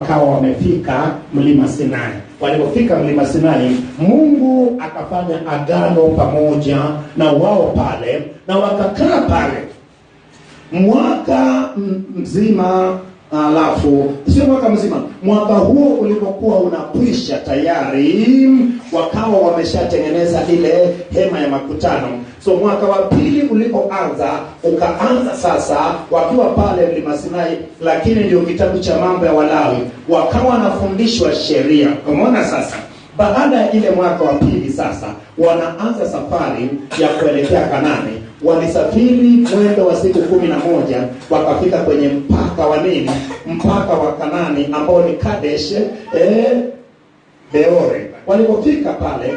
Wakawa wamefika mlima Sinai. Walipofika mlima Sinai, Mungu akafanya agano pamoja na wao pale, na wakakaa pale mwaka mzima. Alafu sio mwaka mzima, mwaka huo ulipokuwa unakwisha tayari wakawa wameshatengeneza ile hema ya makutano. So mwaka wa pili ulipoanza, ukaanza sasa wakiwa pale mlima Sinai, lakini ndio kitabu cha mambo ya Walawi wakawa wanafundishwa sheria. Umeona sasa, baada ya ile mwaka wa pili sasa wanaanza safari ya kuelekea Kanaani. Walisafiri mwendo wa siku 11 wakafika kwenye mpaka wa nini? Mpaka wa Kanaani ambao ni Kadesh Beore. Walipofika pale,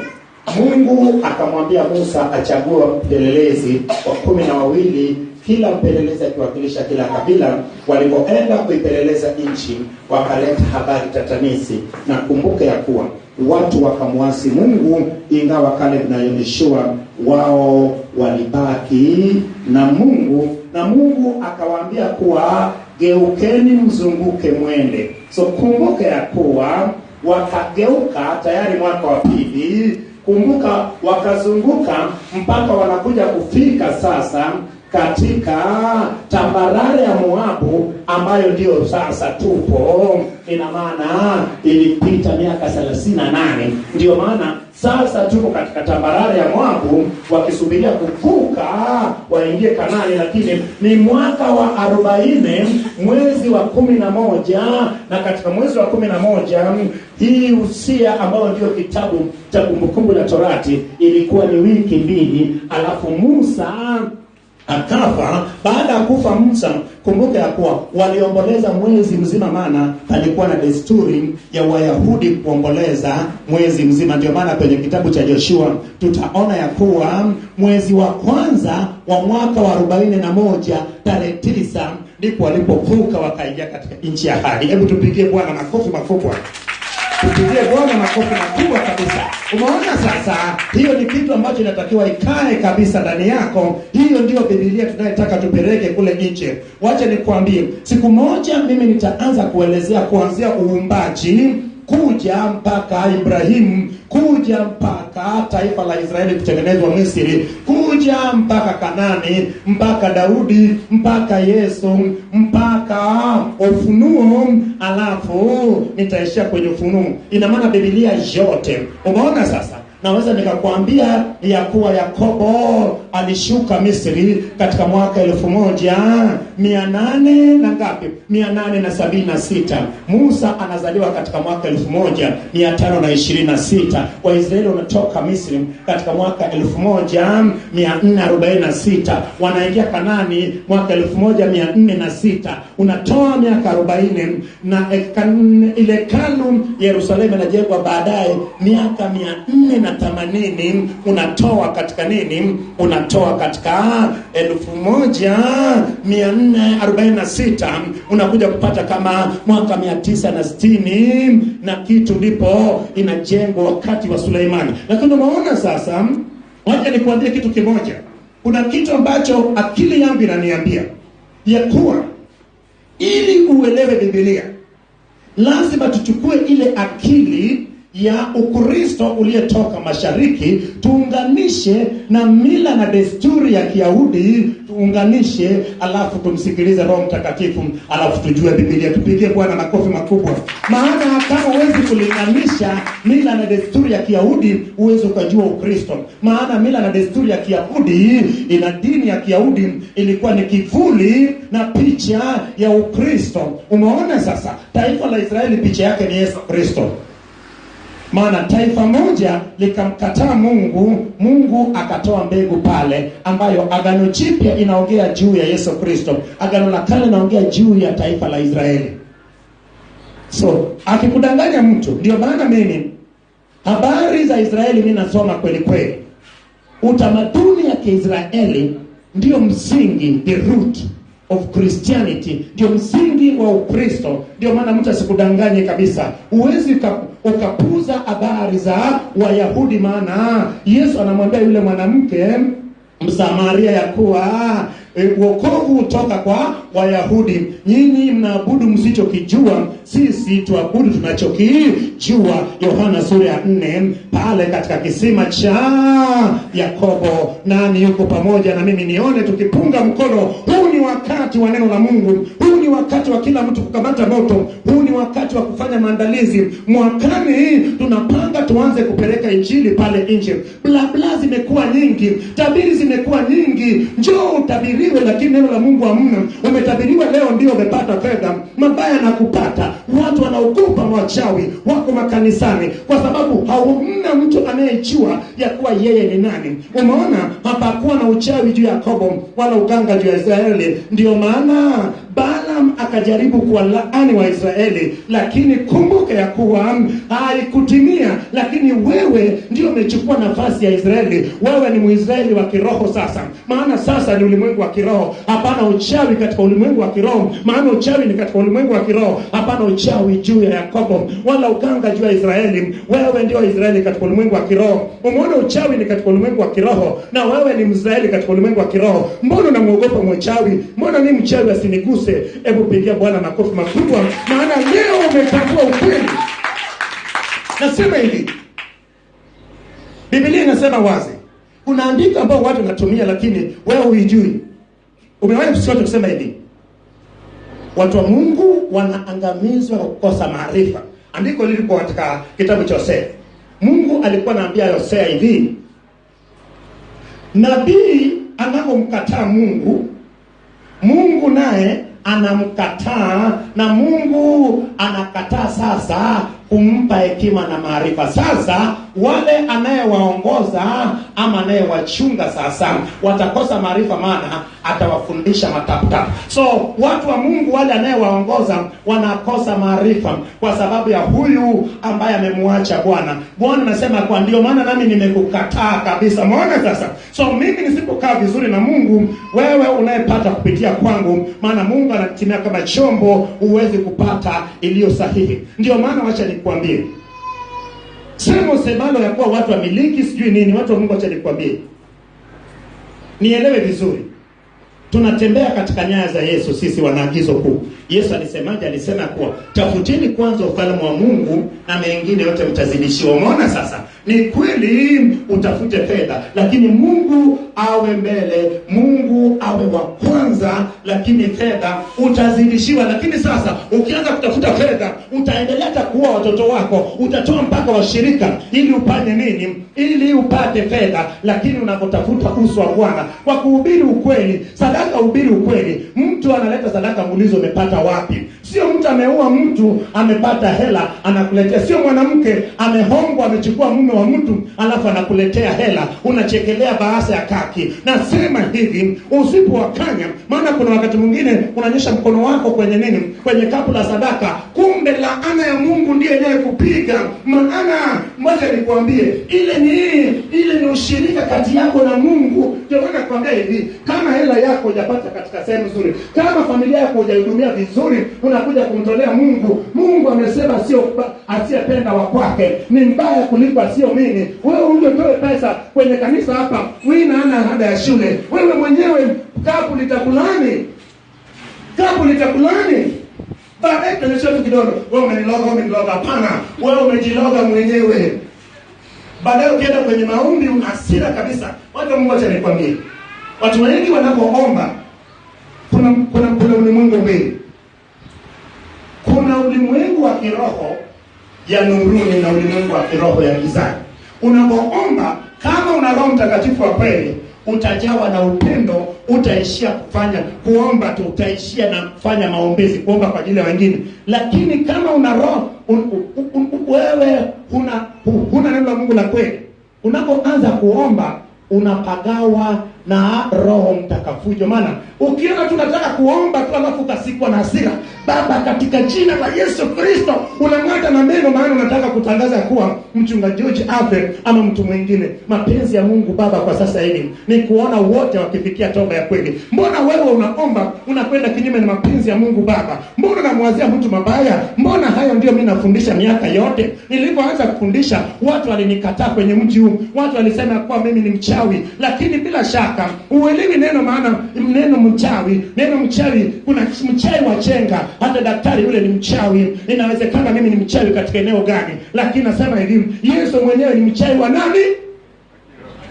Mungu akamwambia Musa achague mpelelezi wa 12, kila mpelelezi akiwakilisha kila kabila. Walipoenda kuipeleleza nchi, wakaleta habari tatanisi, na kumbuke ya kuwa watu wakamwasi Mungu, ingawa Caleb na Yoshua wao walibaki na Mungu, na Mungu akawaambia kuwa geukeni mzunguke mwende. So kumbuke ya kuwa wakageuka tayari mwaka wa pili. Kumbuka wakazunguka mpaka wanakuja kufika sasa katika tambarare ya Moabu ambayo ndio sasa tupo. Ina maana ilipita miaka 38. Ndio maana sasa tupo katika tambarare ya Moabu wakisubiria kuvuka waingie Kanaani, lakini ni mwaka wa 40 mwezi wa 11, na katika mwezi wa 11 hii Usia ambao ndio kitabu cha Kumbukumbu la Torati ilikuwa ni wiki 2, alafu Musa akafa. Baada ya kufa Musa, kumbuka ya kuwa waliomboleza mwezi mzima, maana palikuwa na desturi ya Wayahudi kuomboleza mwezi mzima. Ndio maana kwenye kitabu cha Joshua tutaona ya kuwa mwezi wa kwanza wa mwaka wa 41 tarehe 9 ndipo walipovuka wakaingia katika nchi ya ahadi. Hebu tupigie Bwana makofi makubwa. Tupigie Bwana makofi makubwa kabisa. Umeona sasa, hiyo ni kitu ambacho inatakiwa ikae kabisa ndani yako. Hiyo ndio Biblia tunayotaka tupeleke kule nje. Wacha nikwambie, siku moja mimi nitaanza kuelezea kuanzia uumbaji kuja mpaka Ibrahimu, kuja mpaka taifa la Israeli kutengenezwa Misri, kuja mpaka Kanaani, mpaka Daudi, mpaka Yesu, mpaka Ufunuo, alafu nitaishia kwenye Ufunuo. Ina maana Biblia yote. Umeona sasa? Naweza nikakwambia ya kuwa Yakobo alishuka Misri katika mwaka 1800 na ngapi? 876. Musa anazaliwa katika mwaka 1526. Waisraeli wanatoka Misri katika mwaka 1446. Wanaingia Kanaani mwaka 1406. Unatoa miaka 40, na ile hekalu Yerusalemu inajengwa baadaye miaka 480. Unatoa katika nini? Unatoa katika 1446. Unakuja kupata kama mwaka 960 na kitu ndipo inajengwa wakati wa Suleimani. Lakini unaona sasa, wacha nikwambie kitu kimoja. Kuna kitu ambacho akili yangu inaniambia ya kuwa ili uelewe Biblia lazima tuchukue ile akili ya Ukristo uliyetoka mashariki, tuunganishe na mila na desturi ya Kiyahudi, tuunganishe, alafu tumsikilize Roho Mtakatifu, alafu tujue Biblia. Tupigie Bwana makofi makubwa. Maana kama huwezi kulinganisha mila na desturi ya Kiyahudi, huwezi ukajua Ukristo. Maana mila na desturi ya Kiyahudi, ina dini ya Kiyahudi ilikuwa ni kivuli na picha ya Ukristo. Umeona sasa, taifa la Israeli picha yake ni Yesu Kristo. Maana taifa moja likamkataa Mungu, Mungu akatoa mbegu pale, ambayo Agano Jipya inaongea juu ya Yesu Kristo. Agano la Kale inaongea juu ya taifa la Israeli. So, akikudanganya mtu, ndio maana mimi habari za Israeli mimi nasoma kweli kweli. Utamaduni ya Kiisraeli ndio msingi, the root of Christianity, ndio msingi wa Ukristo. Ndio maana mtu asikudanganye kabisa. Uwezi ukapuza habari za Wayahudi, maana Yesu anamwambia yule mwanamke Msamaria ya kuwa wokovu utoka kwa Wayahudi. Nyinyi mnaabudu msichokijua, sisi tuabudu tunachokijua. Yohana sura ya 4 pale katika kisima cha Yakobo. Nani yuko pamoja na mimi nione tukipunga mkono? Huu ni wakati wa neno la Mungu. Huu ni wakati wa kila mtu kukamata moto. Huu ni wakati wa kufanya maandalizi. Mwakani tunapanga tuanze kupeleka injili pale nje. Bla bla zimekuwa nyingi, tabiri zimekuwa nyingi. Njoo utabiriwe, lakini neno la Mungu hamna. Umetabiriwa leo ndio umepata fedha, mabaya na kupata. Watu wanaogopa wachawi wako makanisani kwa sababu hauna mtu anayejua ya kuwa yeye ni nani. Umeona hapakuwa na uchawi juu ya Yakobo wala uganga juu ya Israeli. Ndio maana Balaam akajaribu kuwalaani wa Israeli, lakini kumbuka ya kuwa haikutimia. Lakini wewe ndio umechukua nafasi ya Israeli. Wewe ni Mwisraeli wa kiroho sasa, maana sasa ni ulimwengu wa kiroho. Hapana uchawi katika ulimwengu wa kiroho, maana uchawi ni katika ulimwengu wa kiroho. Hapana uchawi juu ya Yakobo wala uganga juu ya Israeli. Wewe ndio Israeli katika ulimwengu wa kiroho. Umeona uchawi ni katika ulimwengu wa kiroho, na wewe ni Mwisraeli katika ulimwengu wa kiroho. Mbona unamuogopa mchawi? Mbona mimi mchawi asiniguse? Hebu pigia Bwana makofi makubwa, maana leo umetambua ukweli. Nasema hivi, Biblia inasema wazi. Kuna andiko ambao watu wanatumia lakini wewe huijui. Umewahi kusikia kusema hivi, watu wa Mungu wanaangamizwa kwa kukosa maarifa. Andiko lilipo katika kitabu cha Hosea. Mungu alikuwa anaambia Hosea hivi, nabii anapomkataa Mungu naye anamkataa, na Mungu anakataa sasa kumpa hekima na maarifa. Sasa wale anayewaongoza ama anayewachunga sasa watakosa maarifa, maana atawafundisha mataputap. So watu wa Mungu wale anayewaongoza wanakosa maarifa kwa sababu ya huyu ambaye amemwacha Bwana. Bwana anasema kwa ndio maana nami nimekukataa kabisa. Umeona sasa? So mimi nisipokaa vizuri na Mungu, wewe unayepata kupitia kwangu, maana Mungu anakutumia kama chombo uweze kupata iliyo sahihi. Ndio maana wacha nikwambie, sema semalo ya kuwa watu wamiliki sijui nini. Watu wa Mungu, acha nikwambie, nielewe vizuri. Tunatembea katika nyaya za Yesu sisi wanaagizo kuu. Yesu alisemaje? Alisema kuwa tafuteni kwanza ufalme wa Mungu na mengine yote mtazidishiwa. Umeona sasa? Ni kweli utafute fedha, lakini Mungu awe mbele, Mungu awe wa kwanza, lakini fedha utazidishiwa. Lakini sasa ukianza kutafuta fedha, utaendelea hata kuwa watoto wako, utatoa mpaka washirika ili upate nini? Ili upate fedha. Lakini unapotafuta uso wa Bwana kwa kuhubiri ukweli, sadaka hubiri ukweli. Mtu analeta sadaka, muulize umepata wapi? Sio mtu ameua mtu amepata hela anakuletea. Sio mwanamke amehongwa amechukua mume wa mtu alafu anakuletea hela, unachekelea bahasa ya kaki. Nasema hivi, usipowakanya, maana kuna wakati mwingine unanyosha mkono wako kwenye nini? Kwenye kapu la sadaka, kumbe laana ya Mungu ndiye inayekupiga. Maana ngoja nikwambie, ile ni ushirika kati yako na Mungu. Ndio maana nakwambia hivi, kama hela yako hujapata katika sehemu nzuri, kama familia yako hujahudumia vizuri, unakuja kumtolea Mungu. Mungu amesema sio asiyependa wa kwake ni mbaya kuliko asio mimi. Wewe ungetoe pesa kwenye kanisa hapa, wewe ana ada ya shule, wewe mwenyewe kapu litakulani. Baadaye tunasema kidogo, wewe umeniloga. Hapana, wewe umejiloga mwenyewe. Baadaye ukienda kwenye maombi una hasira kabisa. Watu Mungu, acha nikwambie, watu wengi wanapoomba kuna ulimwengu mbili. Kuna ulimwengu wa kiroho ya nuruni na ulimwengu wa kiroho ya gizani. Unapoomba, kama una Roho Mtakatifu wa kweli, utajawa na upendo, utaishia kuomba tu, utaishia na kufanya maombezi, kuomba kwa ajili ya wengine. Lakini kama una roho wewe huna neno la Mungu la kweli, unapoanza kuomba unapagawa na Roho Mtakatifu. Maana ukiona tunataka kuomba tu alafu kasikwa na hasira, Baba katika jina la Yesu Kristo, unamwata na neno, maana unataka kutangaza kuwa mchungaji George afe ama mtu mwingine. Mapenzi ya Mungu Baba kwa sasa hivi ni kuona wote wakifikia toba ya kweli. Mbona wewe unaomba unakwenda kinyume na mapenzi ya Mungu Baba? Mbona unamwazia mtu mabaya? Mbona hayo ndio mimi nafundisha miaka yote. Nilipoanza kufundisha watu walinikataa kwenye mji huu. Watu walisema kuwa mimi ni mchawi, lakini bila shaka uelewi neno, maana neno mchawi, kuna mchawi wa chenga, hata daktari yule ni mchawi. Inawezekana mimi ni mchawi katika eneo gani, lakini nasema hivi, Yesu mwenyewe ni mchawi wa nani?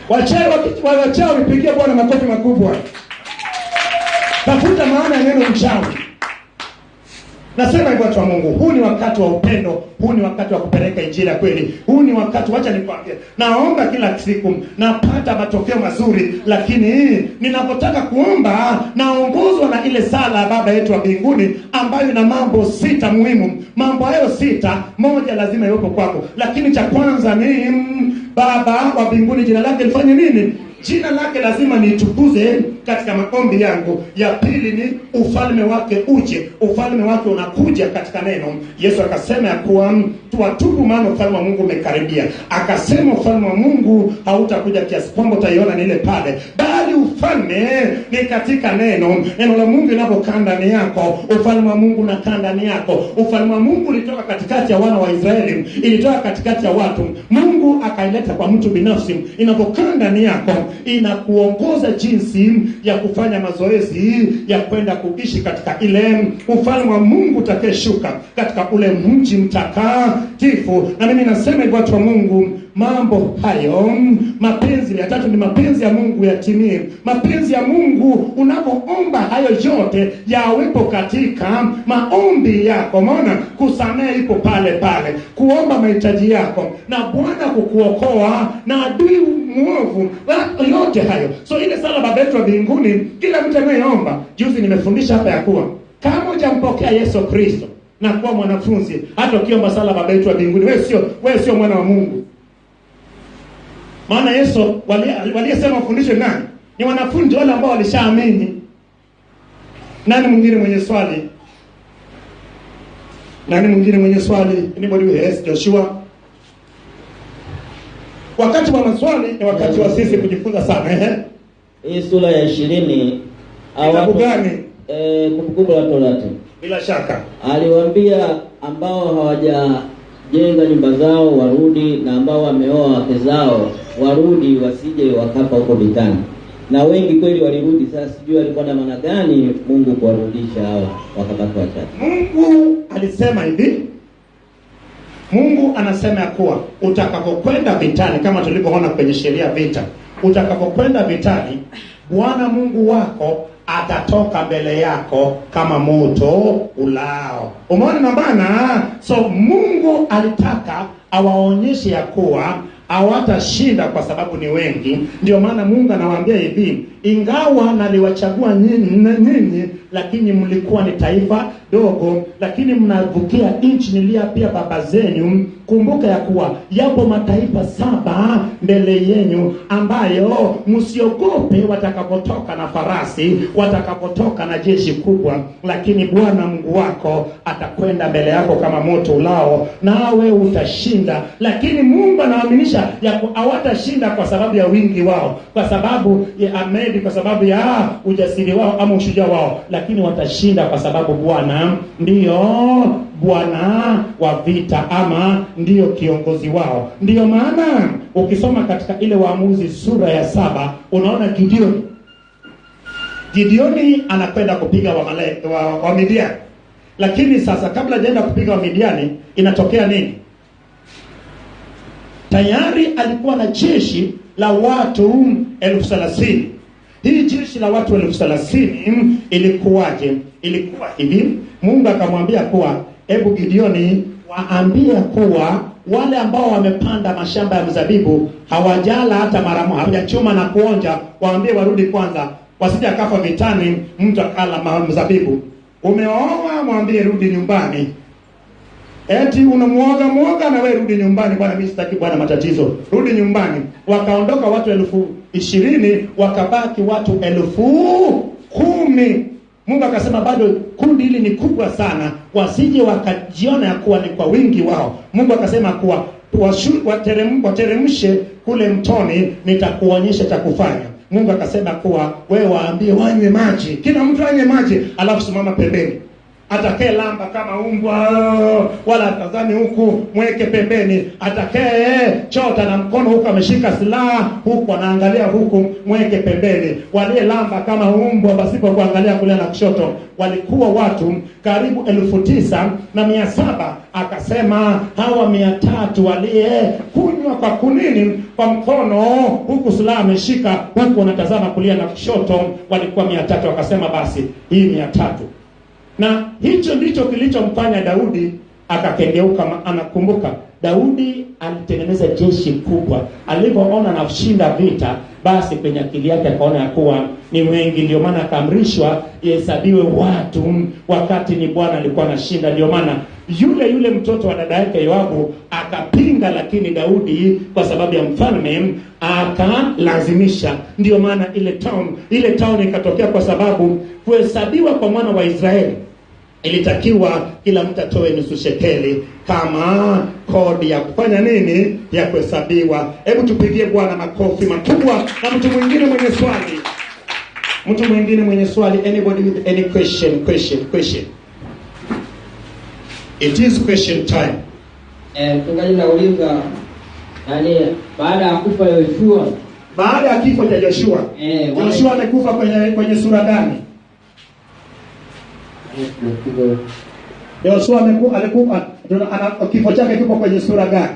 Wachawi, pigia Bwana makofi makubwa. Tafuta maana ya neno mchawi. Nasema hivyo watu wa Mungu, huu ni wakati wa upendo, huu ni wakati wa kupeleka injili ya kweli. Huu ni wakati, wacha nikwambie, naomba kila siku napata matokeo mazuri, lakini ninapotaka kuomba naongozwa na ile sala Baba yetu wa mbinguni ambayo ina mambo 6 muhimu. Mambo hayo 6, moja lazima iwepo kwako. Lakini cha kwanza ni Baba wa mbinguni, jina lake lifanye nini? Jina lake lazima niitukuze katika maombi yangu. Ya pili ni ufalme wake uje. Ufalme wake unakuja katika neno. Yesu akasema ya kuwa tuwatubu, maana ufalme wa Mungu umekaribia. Akasema ufalme wa Mungu hautakuja kiasi kwamba utaiona ni ile pale, bali ufalme ni katika neno. Neno la Mungu linapokaa ndani yako, ufalme wa Mungu unakaa ndani yako. Ufalme wa Mungu ulitoka katikati ya wana wa Israeli, ilitoka katikati ya watu. Mungu akaileta kwa mtu binafsi. Inapokaa ndani yako, inakuongoza jinsi ya kufanya mazoezi ya kwenda kuishi katika ile ufalme wa Mungu utakayeshuka katika ule mji mtakatifu. Na mimi nasema hivyo watu wa Mungu, mambo hayo, mapenzi ya tatu ni mapenzi ya Mungu yatimie. Mapenzi ya Mungu, unapoomba hayo yote yawepo katika maombi yako. Maana kusamehe ipo pale pale, kuomba mahitaji yako na Bwana kukuokoa na adui muovu, yote hayo. So ile sala Baba yetu wa mbinguni, kila mtu anayeomba, juzi nimefundisha hapa ya kuwa kama hujampokea Yesu Kristo na kuwa mwanafunzi, hata ukiomba sala Baba yetu wa mbinguni, wewe sio mwana wa Mungu. Maana Yesu waliyesema fundisho nani? Ni wanafunzi wale ambao walishaamini. Nani mwingine mwenye swali? Anybody else? Joshua. Wakati wa maswali ni wakati wa sisi kujifunza sana. Hii sura ya 20 kitabu gani? Kumbukumbu la Torati. Bila shaka aliwaambia ambao hawajajenga nyumba zao warudi, na ambao wameoa wake zao warudi, wasije wakapa huko vitani. Na wengi kweli walirudi. Sasa sijui alikuwa na maana gani Mungu kuwarudisha hawa wakabaki wachache. Mungu alisema hivi, Mungu anasema ya kuwa utakapokwenda vitani, kama tulivyoona kwenye sheria vita, utakapokwenda vitani, Bwana Mungu wako atatoka mbele yako kama moto ulao. Umeona na bana? So Mungu alitaka awaonyeshe ya kuwa hawatashinda kwa sababu ni wengi. Ndio maana Mungu anawaambia hivi, ingawa naliwachagua nyinyi, lakini mlikuwa ni taifa dogo, lakini mnavukia nchi niliyopia baba zenu. Kumbuka ya kuwa yapo mataifa 7 mbele yenu, ambayo msiogope watakapotoka na farasi, watakapotoka na jeshi kubwa, lakini Bwana Mungu wako atakwenda mbele yako kama moto ulao, nawe utashinda. Lakini Mungu anawaaminisha ya hawatashinda kwa sababu ya wingi wao, kwa sababu ya amedi, kwa sababu ya ujasiri wao ama ushujaa wao, lakini watashinda kwa sababu Bwana ndiyo Bwana wa vita, ama ndiyo kiongozi wao. Ndiyo maana ukisoma katika ile Waamuzi sura ya 7 unaona Gideoni anakwenda kupiga wa Midiani. Lakini sasa kabla hajaenda kupiga wa Midiani, inatokea nini? Tayari alikuwa na jeshi la watu 30,000. Hii jeshi la watu 30,000 ilikuwaje? Ilikuwa hivi, Mungu akamwambia kuwa, hebu Gideoni waambie kuwa wale ambao wamepanda mashamba ya mzabibu hawajala hata mara moja, hawajachuma na kuonja, waambie warudi kwanza, wasije akafa vitani mtu akala mzabibu. Umeoa, mwambie rudi nyumbani. Eti unamuoga na wewe rudi nyumbani, bwana mimi sitaki bwana matatizo, rudi nyumbani. Wakaondoka watu 20,000, wakabaki watu 10,000. Mungu akasema bado kundi hili ni kubwa sana, wasije wakajiona ya kuwa ni kwa wingi wao. Mungu akasema kuwa wateremshe kule mtoni, nitakuonyesha cha kufanya. Mungu akasema kuwa wewe waambie wanywe maji, kila mtu anywe maji, alafu simama pembeni. Atakaye lamba kama umbwa wala atazame huku, mweke pembeni. Atakaye chota na mkono huku ameshika silaha huku anaangalia huku, mweke pembeni. Wale lamba kama umbwa pasipo kuangalia kulia na kushoto walikuwa watu karibu 9,700. Akasema hawa 300 walie kunywa kwa kunini kwa mkono huku silaha ameshika huku anatazama kulia na kushoto walikuwa 300. Akasema basi hii 300. Na hicho ndicho kilichomfanya Daudi akakengeuka. Anakumbuka Daudi alitengeneza jeshi kubwa, alipoona na kushinda vita, basi kwenye akili yake akaona ya kuwa ni wengi, ndio maana akaamrishwa ihesabiwe watu wakati ni Bwana alikuwa anashinda. Ndio maana yule mtoto wa dada yake Yoabu akapinga, lakini Daudi kwa sababu ya mfalme akalazimisha. Ndio maana ile town ikatokea, kwa sababu kuhesabiwa kwa mwana wa Israeli ilitakiwa kila mtu atoe nusu shekeli kama kodi ya kufanya nini, ya kuhesabiwa. Hebu tupigie Bwana makofi makubwa. Na mtu mwingine mwenye swali, anybody with any question? It is question time. Tungali nauliza, yani baada ya kufa Yoshua, baada ya kifo cha Joshua, Joshua amekufa kwenye sura gani? Joshua alikuwa kifo chake kipo kwenye sura gani?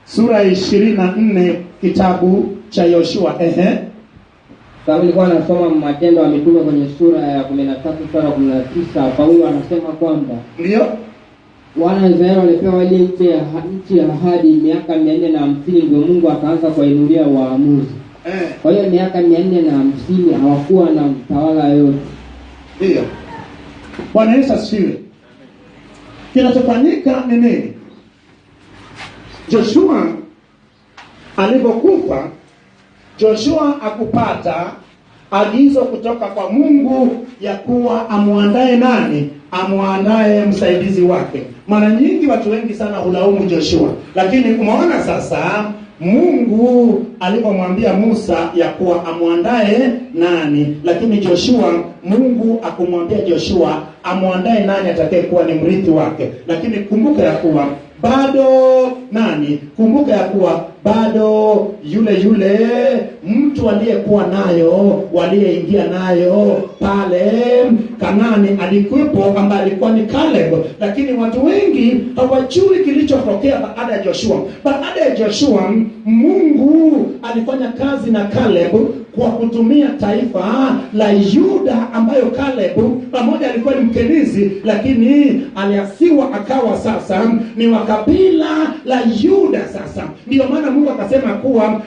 Sura 24 kitabu cha Yoshua. Kama nilikuwa nasoma Matendo ya Mitume kwenye sura ya 13 sura 19, Paulo anasema kwamba ndio wana Israeli walipewa ile nchi ya ahadi miaka 450, ndio Mungu akaanza kuinulia waamuzi. Kwa hiyo miaka 450 hawakuwa na mtawala yote. Ndio. Bwana Yesu asifiwe. Kinachofanyika ni nini? Joshua alipokufa, Joshua akupata agizo kutoka kwa Mungu ya kuwa amuandae nani? Amuandae msaidizi wake. Mara nyingi watu wengi sana hulaumu Joshua, lakini umeona sasa Mungu alipomwambia Musa ya kuwa amuandae nani, lakini Joshua, Mungu akumwambia Joshua amuandae nani atakayekuwa ni mrithi wake. Lakini kumbuka ya kuwa bado nani? Kumbuka ya kuwa bado yule mtu aliyekuwa nayo, waliyeingia nayo pale Kanani alikuwepo, ambaye alikuwa ni Caleb. Lakini watu wengi hawajui kilichotokea baada ya Joshua. Baada ya Joshua, Mungu alifanya kazi na Caleb kwa kutumia taifa la Yuda, ambayo Caleb pamoja alikuwa ni Mkenizi, lakini aliasiwa akawa sasa ni wa kabila la Yuda. Sasa ndio maana Mungu akasema kuwa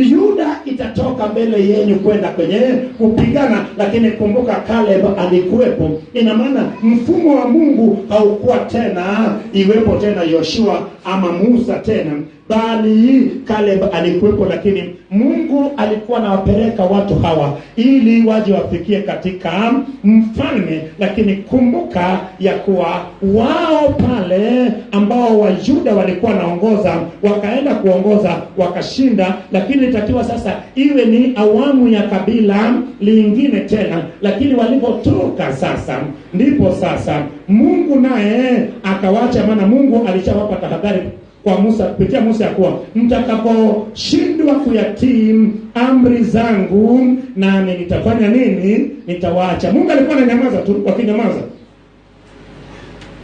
Yuda itatoka mbele yenu kwenda kwenye kupigana. Lakini kumbuka Caleb alikuwepo. Ina maana mfumo wa Mungu haukuwa tena iwepo tena Yoshua ama Musa tena, bali Caleb alikuwepo. Lakini Mungu alikuwa anawapeleka watu hawa ili waje wafikie katika mfalme. Lakini kumbuka ya kuwa wao pale ambao wa Yuda walikuwa naongoza, wakaenda kuongoza wakashinda, lakini itakiwa sasa iwe ni awamu ya kabila lingine tena. Lakini walipotoka sasa, ndipo sasa Mungu naye akawacha, maana Mungu alishawapa tahadhari kwa Musa, kupitia Musa, ya kuwa mtakaposhindwa kuyatii amri zangu, nami nitafanya nini? Nitawaacha. Mungu alikuwa ananyamaza tu, wakinyamaza.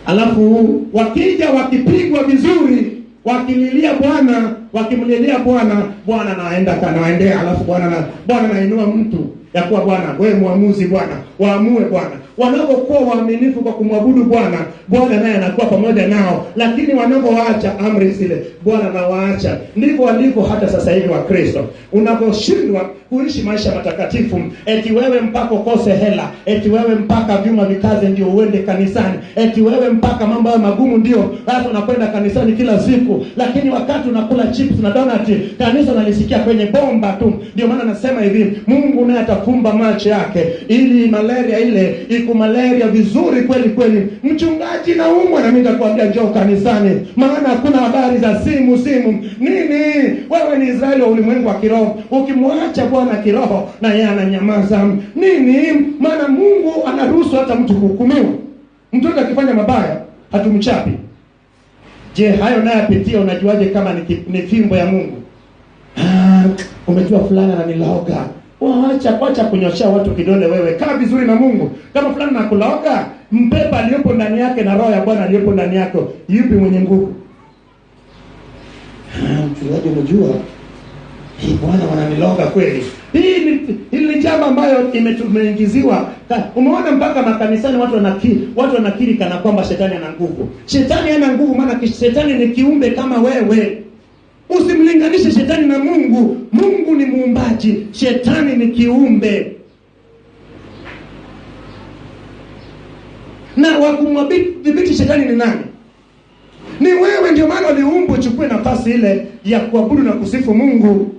Alafu wakija wakipigwa vizuri, wakililia Bwana, wakimlilia Bwana, Bwana anaendea. Alafu Bwana anainua mtu ya kuwa Bwana, wewe muamuzi Bwana, waamue Bwana. Wanapokuwa waaminifu kwa kumwabudu Bwana, Bwana naye anakuwa pamoja nao. Lakini wanapoacha amri zile, Bwana anawaacha. Ndivyo walivyo hata sasa hivi wa Kristo. Unaposhindwa kuishi maisha matakatifu, eti wewe mpaka ukose hela, eti wewe mpaka vyuma vikaze ndio uende kanisani, eti wewe mpaka mambo hayo magumu ndio hata unakwenda kanisani kila siku, lakini wakati unakula chips na donut, kanisa nalisikia kwenye bomba tu. Ndio maana nasema hivi, Mungu naye utafumba macho yake ili malaria ile ikumalaria vizuri kweli kweli. Mchungaji naumwa, na mimi nitakwambia njoo kanisani, maana hakuna habari za simu nini. Wewe ni Israeli wa ulimwengu wa kiroho. Ukimwacha Bwana kiroho, na yeye ananyamaza nini, maana Mungu anaruhusu hata mtu kuhukumiwa. Mtoto akifanya mabaya hatumchapi. Je, hayo naye apitia, unajuaje kama ni fimbo ya Mungu? Umejua fulana na nilaoga. Wacha kunyoshia watu kidole wewe. Kaa vizuri na Mungu. Kama fulana na kulaoga, mpepa aliyepo ndani yake na roho ya Bwana aliyepo ndani yako, yupi mwenye nguvu? Mchungaji, unajua hii Bwana wananiloga kweli. Hili ni jambo ambayo tumeingiziwa. Umeona mpaka makanisani watu wanakiri kana kwamba shetani ana nguvu. Shetani hana nguvu, maana shetani ni kiumbe kama wewe. Usimlinganishe shetani na Mungu. Mungu ni muumbaji, shetani ni kiumbe. Na wakumdhibiti shetani ni nani? Ni wewe. Ndio maana uliumbwa uchukue nafasi ile ya kuabudu na kusifu Mungu.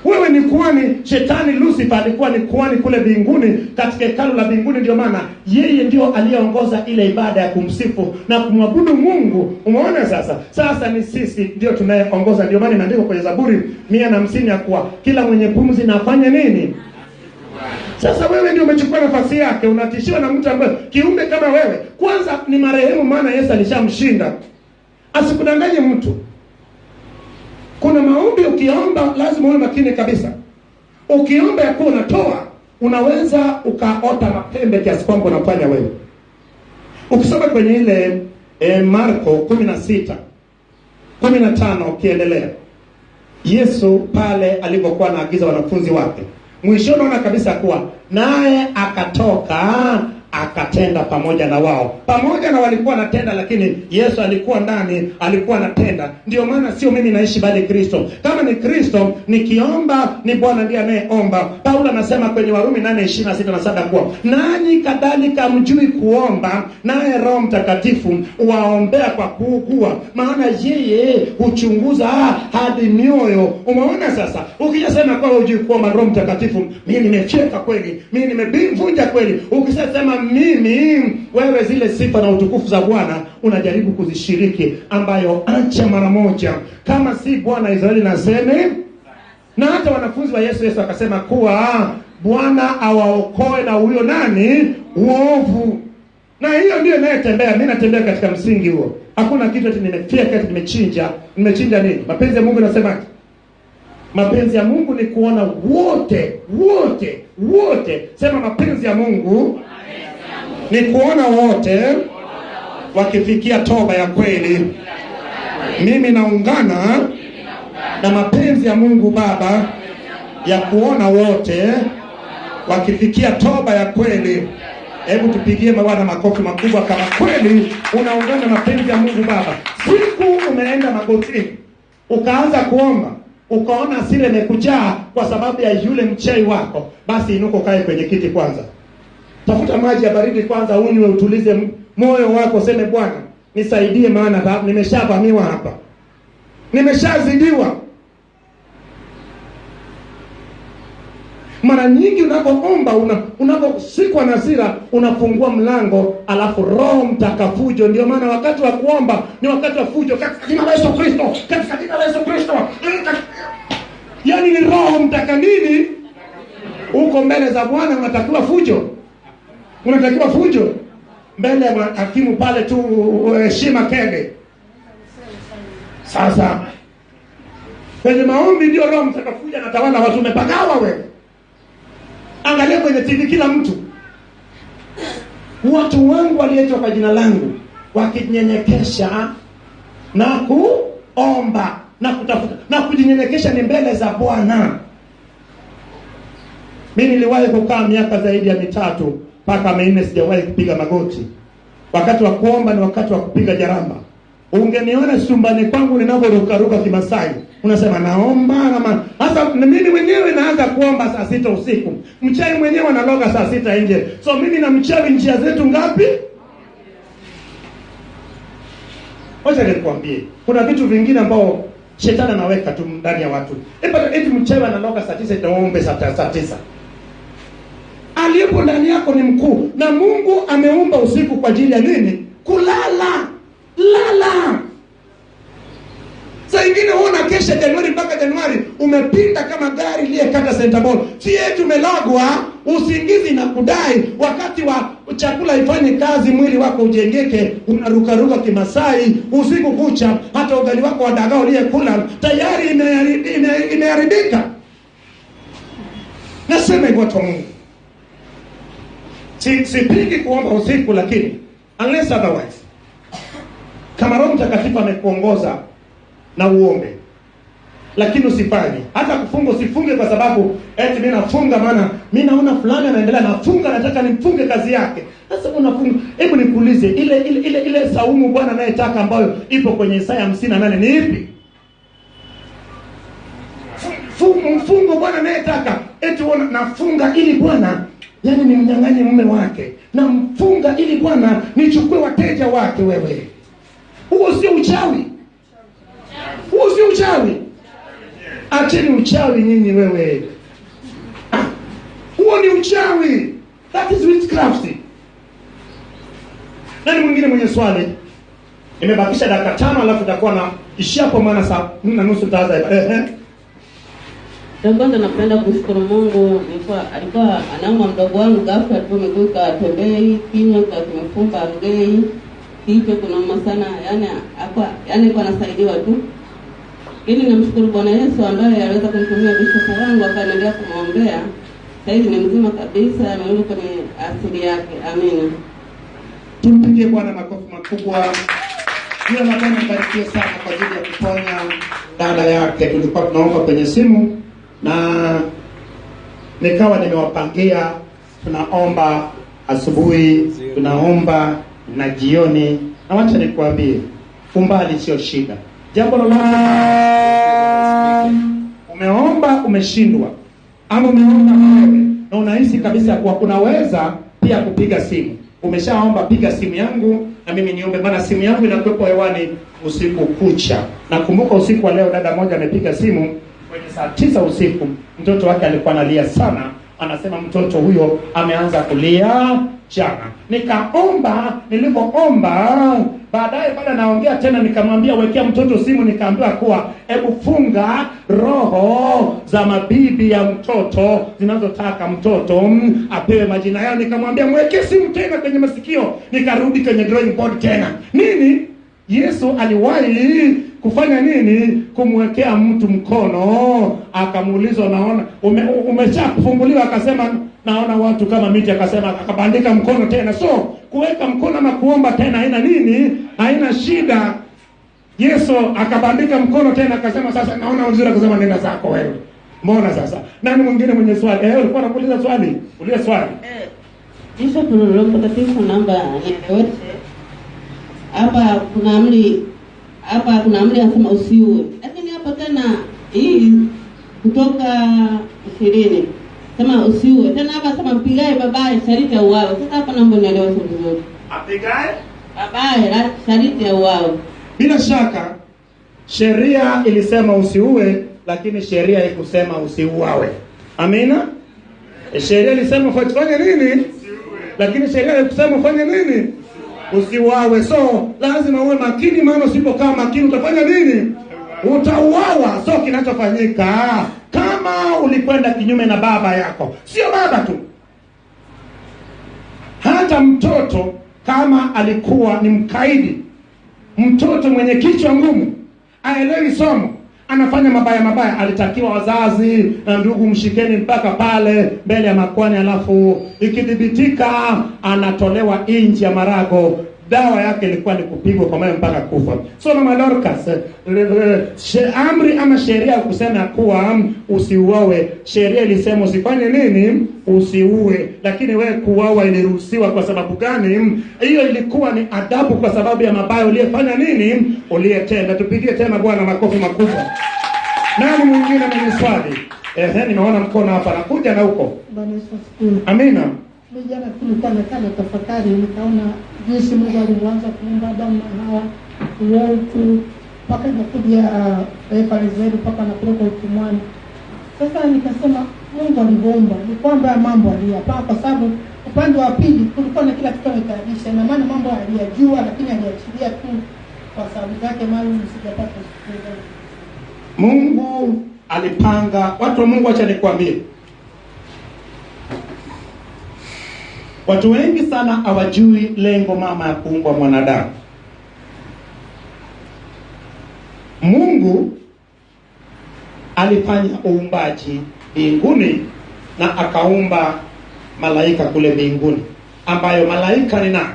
Wewe ni kuhani. Shetani Lucifer alikuwa ni kuhani kule mbinguni, katika hekalu la mbinguni. Ndio maana yeye ndio aliyeongoza ile ibada ya kumsifu na kumwabudu Mungu. Umeona sasa ni sisi ndio tunayeongoza. Ndio maana imeandikwa kwenye Zaburi 150 ya kuwa kila mwenye pumzi na afanye nini? Sasa wewe ndio umechukua nafasi yake. Unatishiwa na mtu ambaye kiumbe kama wewe. Kwanza ni marehemu, maana Yesu alishamshinda. Asikudanganye mtu. Kuna maombi ukiomba lazima uwe makini kabisa. Ukiomba ya kuwa unatoa, unaweza ukaota mapembe kiasi kwamba unafanya wewe. Ukisoma kwenye ile Marko 16:15 ukiendelea, Yesu pale alipokuwa anaagiza wanafunzi wake, mwisho unaona kabisa kuwa naye akatoka akatenda pamoja na wao. Pamoja na walikuwa wanatenda, lakini Yesu alikuwa ndani, alikuwa anatenda. Ndio maana sio mimi naishi bali Kristo. Kama ni Kristo, nikiomba ni Bwana ndiye anayeomba. Paulo anasema kwenye Warumi 8:26 kuwa nanyi kadhalika mjui kuomba, naye Roho Mtakatifu waombea kwa kuugua, maana yeye huchunguza hadi mioyo. Umeona sasa? Ukijasema kwa hujui kuomba Roho Mtakatifu, mimi nimecheka kweli, mimi nimevunja kweli. Ukisema mimi, wewe zile sifa na utukufu za Bwana unajaribu kuzishiriki, ambayo acha mara moja. Kama si Bwana Israeli naseme. Na hata wanafunzi wa Yesu akasema kuwa Bwana awaokoe na huyo nani? Uovu. Na hiyo ndio inayotembea. Mimi natembea katika msingi huo. Hakuna kitu ati nimefia nimechinja. Nimechinja nini? Mapenzi ya Mungu nasema. Mapenzi ya Mungu ni kuona wote. Sema mapenzi ya Mungu ni kuona wote wakifikia toba ya kweli. Mimi naungana na mapenzi ya Mungu Baba ya kuona wote wakifikia toba ya kweli. Hebu tupigie Bwana makofi makubwa kama kweli unaungana na mapenzi ya Mungu Baba. Siku umeenda magotini, ukaanza kuomba, ukaona hasira imekujaa kwa sababu ya yule mchei wako, basi inuko kae kwenye kiti kwanza. Tafuta maji ya baridi kwanza unywe, utulize moyo wako, seme Bwana nisaidie, maana nimeshavamiwa hapa. Nimeshazidiwa. Mara nyingi unapoomba, unaposikwa na hasira, unafungua mlango, alafu Roho mtakafujo. Ndio maana wakati wa kuomba ni wakati wa fujo. Katika jina la Yesu Kristo, katika jina la Yesu Kristo. Yaani ni Roho mtaka nini? Uko mbele za Bwana unatakiwa fujo. Unatakiwa fujo mbele ya hakimu pale tu, heshima kede. Sasa kwenye maombi ndio Roho mtakafuja anatawala watu. Umepagawa wewe. Angalia kwenye TV kila mtu. Watu wangu waliitwa kwa jina langu wakinyenyekesha na kuomba na kutafuta na kujinyenyekesha ni mbele za Bwana. Mimi niliwahi kukaa miaka zaidi ya 3 mpaka 4 sijawahi kupiga magoti. Wakati wa kuomba ni wakati wa kupiga jaramba. Ungeniona chumbani kwangu ninavyorukaruka Kimasai. Unasema naomba na sasa mimi mwenyewe naanza kuomba saa 6 usiku. Mchawi mwenyewe analoga saa 6 nje. So mimi na mchawi njia zetu ngapi? Wacha nikwambie. Kuna vitu vingine ambao shetani anaweka tu ndani ya watu. Eti mchawi analoga saa 9 naombe saa 9. yupo ndani yako ni mkuu. Na Mungu ameumba usiku kwa ajili ya nini? Kulala. Lala. Saa ingine huona kesha Januari mpaka Januari umepinda kama gari liyekata center ball. Si yetu melagwa usingizi na kudai wakati wa chakula ifanye kazi mwili wako ujengeke, unarukaruka kimasai usiku kucha, hata ugali wako wa dagaa uliyekula tayari imeharibika. Nasema hivyo kwa Mungu. Sipingi kuomba usiku, lakini unless otherwise, kama Roho Mtakatifu amekuongoza na uombe, lakini usifanye. Hata kufunga usifunge kwa sababu eti mimi nafunga maana mimi naona fulani anaendelea nafunga, nataka nimfunge kazi yake. Sasa unafunga. Hebu nikuulize, ile saumu Bwana anayetaka ambayo ipo kwenye Isaya 58 ni ipi? Mfungo Bwana anayetaka eti nafunga ili Bwana yani nimnyang'anye mume wake, na mfunga ili Bwana nichukue wateja wake. Wewe huo sio uchawi. Huo sio uchawi. Acheni uchawi nyinyi wewe. Huo ni uchawi. That is witchcraft. Nani mwingine mwenye swali? Nimebakisha dakika 5 alafu tutakuwa na ishia kwa maana saa 4:30 tutaanza. Kwanza napenda kushukuru Mungu. Alikuwa anauma mdogo wangu, ghafla alipomekuka atembei, kinywa kimefumba, ngei, kichwa kunauma sana, yani kwa nasaidiwa tu. Ili namshukuru Bwana Yesu ambaye aliweza kumtumia bishop wangu akaendelea kumwombea. Sasa hivi ni mzima kabisa, amerudi kwenye asili yake. Amina. Tumpigie Bwana makofi makubwa. Pia Bwana mbarikiwe sana kwa ajili ya kuponya dada yake. Tulikuwa tunaomba kwenye simu na nikawa nimewapangia tunaomba asubuhi, tunaomba na jioni. Na wacha nikwambie, umbali sio shida. Jambo lolote umeomba umeshindwa, ama umeomba wewe na unahisi kabisa kwa unaweza pia kupiga simu. Umeshaomba, piga simu yangu na mimi niombe, maana simu yangu inakuwepo hewani usiku kucha. Nakumbuka usiku wa leo dada moja amepiga simu kwenye saa 9 usiku. Mtoto wake alikuwa analia sana. Anasema mtoto huyo ameanza kulia jana. Nikaomba, nilipoomba baadaye baada naongea tena nikamwambia wekea mtoto simu, nikaambiwa kuwa hebu funga roho za mabibi ya mtoto zinazotaka mtoto apewe majina yao. Nikamwambia mwekee simu tena kwenye masikio. Nikarudi kwenye drawing board tena. Nini? Yesu aliwahi kufanya nini? Kumwekea mtu mkono, akamuuliza unaona umeshafunguliwa? Akasema naona watu kama miti. Akasema akabandika mkono tena. So kuweka mkono ama kuomba tena haina nini? Haina shida. Yesu akabandika mkono tena akasema sasa naona uzuri. Akasema nenda zako wewe. Mbona sasa? Nani mwingine mwenye swali? Ulikuwa unakuuliza swali? Uliza swali. Kisha tunalomba tatizo namba nieleweshe. Hapa kuna amri anasema usiue. Lakini hapo tena hii kutoka 20 sema usiue. Tena hapa sema mpigae babaye shariti ya uawe. Sasa hapa naomba nieleweshe vizuri. Apigae babaye shariti ya uawe. Bila shaka sheria ilisema usiue, lakini sheria haikusema usiuawe. Amina? Sheria ilisema ufanye nini? Lakini sheria haikusema ufanye nini? Usiuawe. So lazima uwe makini, maana usipokaa makini utafanya nini? Utauawa. So kinachofanyika, kama ulikwenda kinyume na baba yako, sio baba tu, hata mtoto kama alikuwa ni mkaidi, mtoto mwenye kichwa ngumu, aelewi somo, anafanya mabaya, alitakiwa wazazi na ndugu mshikeni mpaka pale mbele ya makwani, alafu ikidhibitika anatolewa inji ya marago. Dawa yake ilikuwa ni kupigwa kwa mawe mpaka kufa. So Mama Dorcas, amri ama sheria kusema kuwa usiuawe, sheria ilisema usifanye nini? Usiue. Lakini wewe kuuawa iliruhusiwa kwa sababu gani? Hiyo ilikuwa ni adabu kwa sababu ya mabaya uliyefanya nini? Uliyetenda. Tupigie tena Bwana makofi makubwa. Nani mwingine mwenye swali? Nimeona mkono hapa, nakuja na huko. Bwana Yesu asifiwe. Amina. Jana tulikuwa na tafakari, nikaona jinsi Mungu alianza kuumba Adamu na Hawa wote mpaka inakuja taifa la Israeli mpaka anapeleka utumwani. Sasa nikasema Mungu aliumba ni kwamba mambo aliyapanga, kwa sababu upande wa pili kulikuwa na kila kitu amekaribisha, na maana mambo aliyajua, lakini aliachilia tu kwa sababu zake maalum sijapata kusikia. Mungu alipanga. Watu wa Mungu, acha nikwambie, watu wengi sana hawajui lengo mama ya kuumbwa mwanadamu. Mungu alifanya uumbaji mbinguni na akaumba malaika kule mbinguni, ambayo malaika ni nani?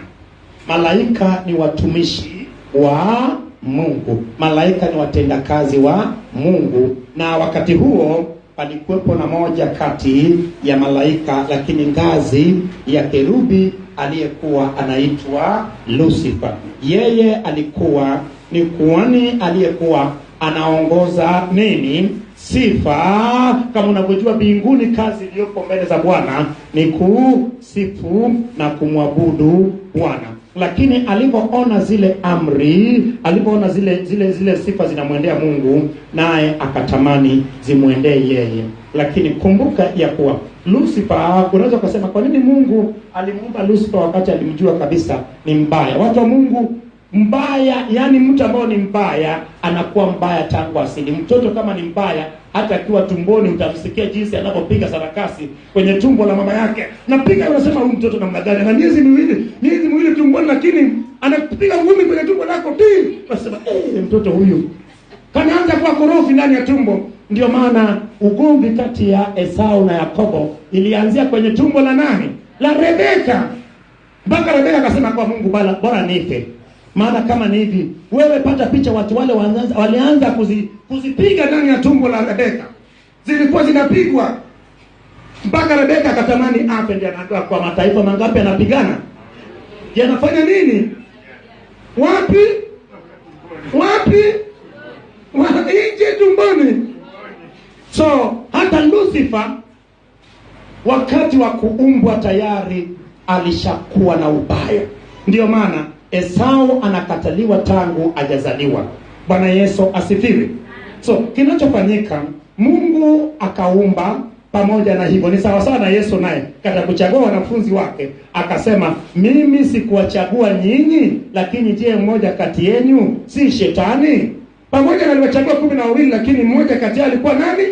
Malaika ni watumishi wa Mungu. Malaika ni watendakazi wa Mungu, na wakati huo palikuwepo na moja kati ya malaika, lakini ngazi ya kerubi, aliyekuwa anaitwa Lucifer. Yeye alikuwa ni kuhani aliyekuwa anaongoza nini? Sifa. Kama unavyojua mbinguni, kazi iliyopo mbele za Bwana ni kusifu na kumwabudu Bwana. Lakini alipoona zile amri, alipoona zile sifa zinamwendea Mungu, naye akatamani zimwendee yeye. Lakini kumbuka ya kuwa Lucifer, unaweza kusema kwa nini Mungu alimuumba Lucifer wakati alimjua kabisa ni mbaya? Watu wa Mungu, mbaya, yani mtu ambao ni mbaya anakuwa mbaya tangu asili. Mtoto kama ni mbaya, hata akiwa tumboni utamsikia jinsi anapopiga sarakasi kwenye tumbo la mama yake. Napiga, unasema huyu mtoto namna gani? Na miezi miwili tumboni, lakini anapiga ngumi kwenye tumbo lako tu. Unasema mtoto huyu kanaanza kuwa korofi ndani ya tumbo. Ndio maana ugomvi kati ya Esau na Yakobo ilianzia kwenye tumbo la nani? La Rebeka. Mpaka Rebeka akasema kwa Mungu, bora nife. Maana kama ni hivi, wewe pata picha, watu wale walianza kuzipiga ndani ya tumbo la Rebeka. Zilikuwa zinapigwa mpaka Rebeka akatamani afe. Ndiye anaambiwa kwa mataifa mangapi anapigana? Yanafanya nini? Wapi? Nje tumboni. So hata Lucifer wakati wa kuumbwa tayari alishakuwa na ubaya. Ndio maana Esau anakataliwa tangu hajazaliwa. Bwana Yesu asifiwe. So kinachofanyika, Mungu akaumba. Pamoja na hivyo, ni sawa sawa na Yesu naye katika kuchagua wanafunzi wake akasema, mimi sikuwachagua nyinyi, lakini je, mmoja kati yenu si shetani? Pamoja na aliwachagua 12, lakini mmoja kati yao alikuwa nani?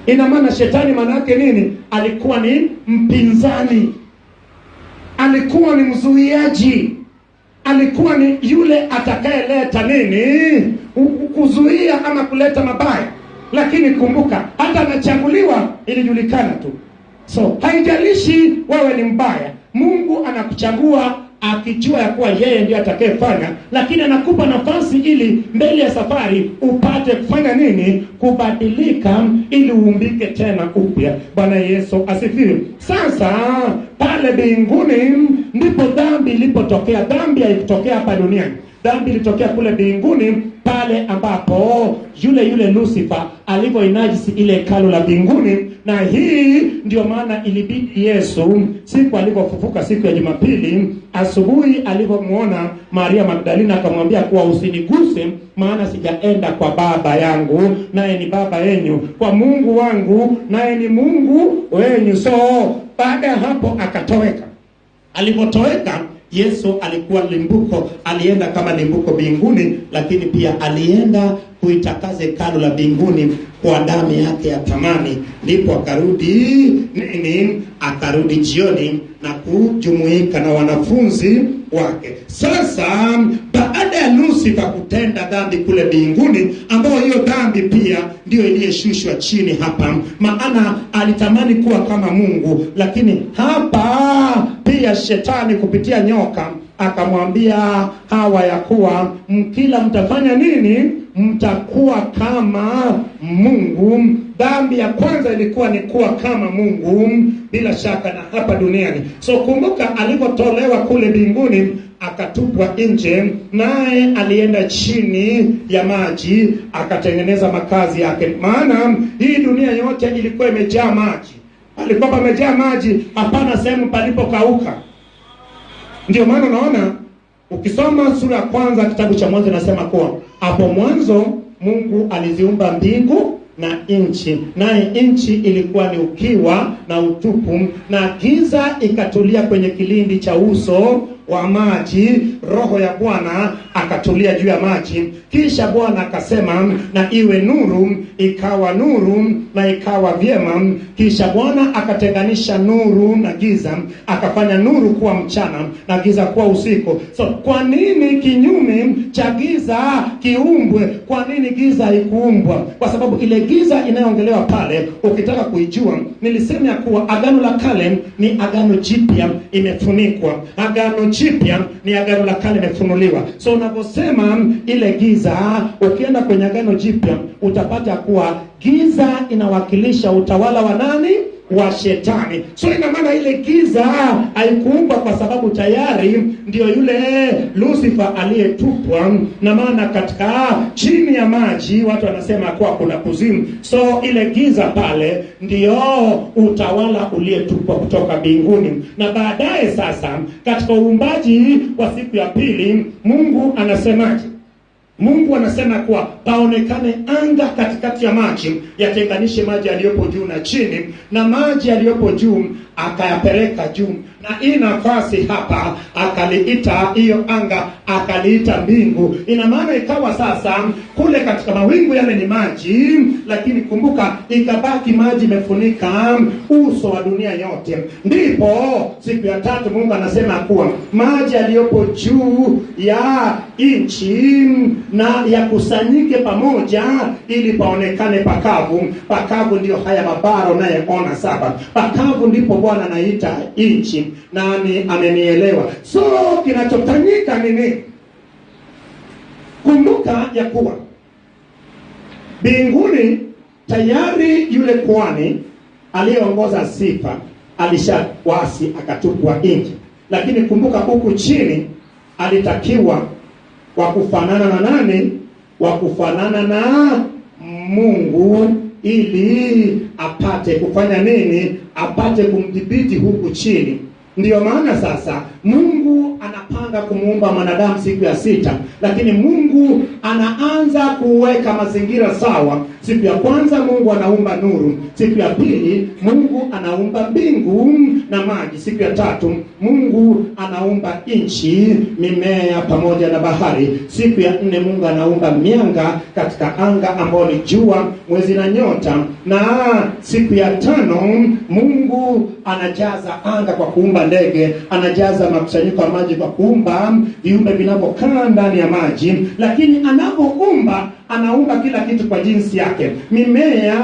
Ina maana shetani maana yake nini? Alikuwa ni mpinzani, alikuwa ni mzuiaji, alikuwa ni yule atakayeleta nini? Kuzuia ama kuleta mabaya. Lakini kumbuka, hata anachaguliwa ilijulikana tu. So haijalishi wewe ni mbaya, Mungu anakuchagua akijua ya kuwa yeye ndiye atakayefanya, lakini anakupa nafasi ili mbele ya safari upate kufanya nini? Kubadilika, ili uumbike tena upya. Bwana Yesu asifiwe. Sasa pale mbinguni ndipo dhambi ilipotokea. Dhambi haikutokea hapa duniani. Dhambi ilitokea kule mbinguni, pale ambapo yule Lucifer alivyoinajisi ile hekalu la mbinguni. Na hii ndio maana ilibidi Yesu siku alipofufuka, siku ya Jumapili asubuhi, alipomuona Maria Magdalena akamwambia kuwa usiniguse, maana sijaenda kwa Baba yangu naye ni Baba yenu, kwa Mungu wangu naye ni Mungu wenu. So baada ya hapo akatoweka. Alipotoweka, Yesu alikuwa limbuko, alienda kama limbuko mbinguni, lakini pia alienda kuitakaza hekalu la mbinguni kwa damu yake ya thamani. Ndipo akarudi nini? Akarudi jioni na kujumuika na wanafunzi wake. Sasa baada ya Lucifer kutenda dhambi kule mbinguni, ambayo hiyo dhambi pia ndio iliyeshushwa chini hapa, maana alitamani kuwa kama Mungu, lakini hapa pia shetani kupitia nyoka akamwambia Hawa ya kuwa mkila mtafanya nini? Mtakuwa kama Mungu. Dhambi ya kwanza ilikuwa ni kuwa kama Mungu bila shaka na hapa duniani. So kumbuka, alipotolewa kule mbinguni akatupwa nje, naye alienda chini ya maji akatengeneza makazi yake. Maana hii dunia yote ilikuwa imejaa maji. Alikuwa pamejaa maji, hapana sehemu palipokauka. Ndio maana unaona ukisoma sura ya kwanza kitabu cha Mwanzo, nasema kuwa hapo mwanzo Mungu aliziumba mbingu na nchi, naye nchi ilikuwa ni ukiwa na utupu, na giza ikatulia kwenye kilindi cha uso wa maji. Roho ya Bwana akatulia juu ya maji. Kisha Bwana akasema, na iwe nuru, ikawa nuru, na ikawa vyema. Kisha Bwana akatenganisha nuru na giza, akafanya nuru kuwa mchana na giza kuwa usiku. So kwa nini kinyume cha giza kiumbwe? Kwa nini giza haikuumbwa? Kwa sababu ile giza inayoongelewa pale, ukitaka kuijua, nilisema kuwa agano la kale ni agano jipya imefunikwa, agano jipya ni agano la kale imefunuliwa. So unaposema ile giza, ukienda kwenye agano jipya utapata kuwa giza inawakilisha utawala wa nani? Wa Shetani. So ina maana ile giza haikuumbwa kwa sababu tayari ndio yule Lucifer aliyetupwa, na maana katika chini ya maji watu wanasema kwa kuna kuzimu. So ile giza pale ndio utawala uliyetupwa kutoka mbinguni. Na baadaye sasa katika uumbaji wa siku ya pili, Mungu anasemaje? Mungu anasema kuwa paonekane anga katikati ya maji, yatenganishe maji yaliyopo juu na chini, na maji yaliyopo juu akayapeleka juu. Na hii nafasi hapa akaliita hiyo anga, akaliita mbingu. Ina maana ikawa sasa kule katika mawingu yale ni maji, lakini kumbuka ikabaki maji imefunika uso wa dunia yote. Ndipo siku ya tatu Mungu anasema kuwa maji yaliyopo juu ya nchi na yakusanyike pamoja ili paonekane pakavu. Pakavu ndio haya mabara unayeona saba. Pakavu ndipo Bwana anaita nchi. Nani amenielewa? So kinachofanyika ni nini? Kumbuka ya kuwa mbinguni tayari yule kwani aliyeongoza sifa alishawasi akatupwa nje. Lakini kumbuka huku chini alitakiwa wa kufanana na nani? Wa kufanana na Mungu, ili apate kufanya nini? Apate kumdhibiti huku chini. Ndiyo maana sasa Mungu anapanga kumuumba mwanadamu siku ya sita, lakini Mungu anaanza kuweka mazingira sawa. Siku ya kwanza Mungu anaumba nuru, siku ya pili Mungu anaumba mbingu na maji, siku ya tatu Mungu anaumba nchi, mimea pamoja na bahari, siku ya nne Mungu anaumba mianga katika anga ambao ni jua, mwezi na nyota, na siku ya tano Mungu anajaza anga kwa kuumba ndege, anajaza makusanyiko ya maji kwa kuumba viumbe vinavyokaa ndani ya maji. Lakini anapoumba anaumba kila kitu kwa jinsi yake. Mimea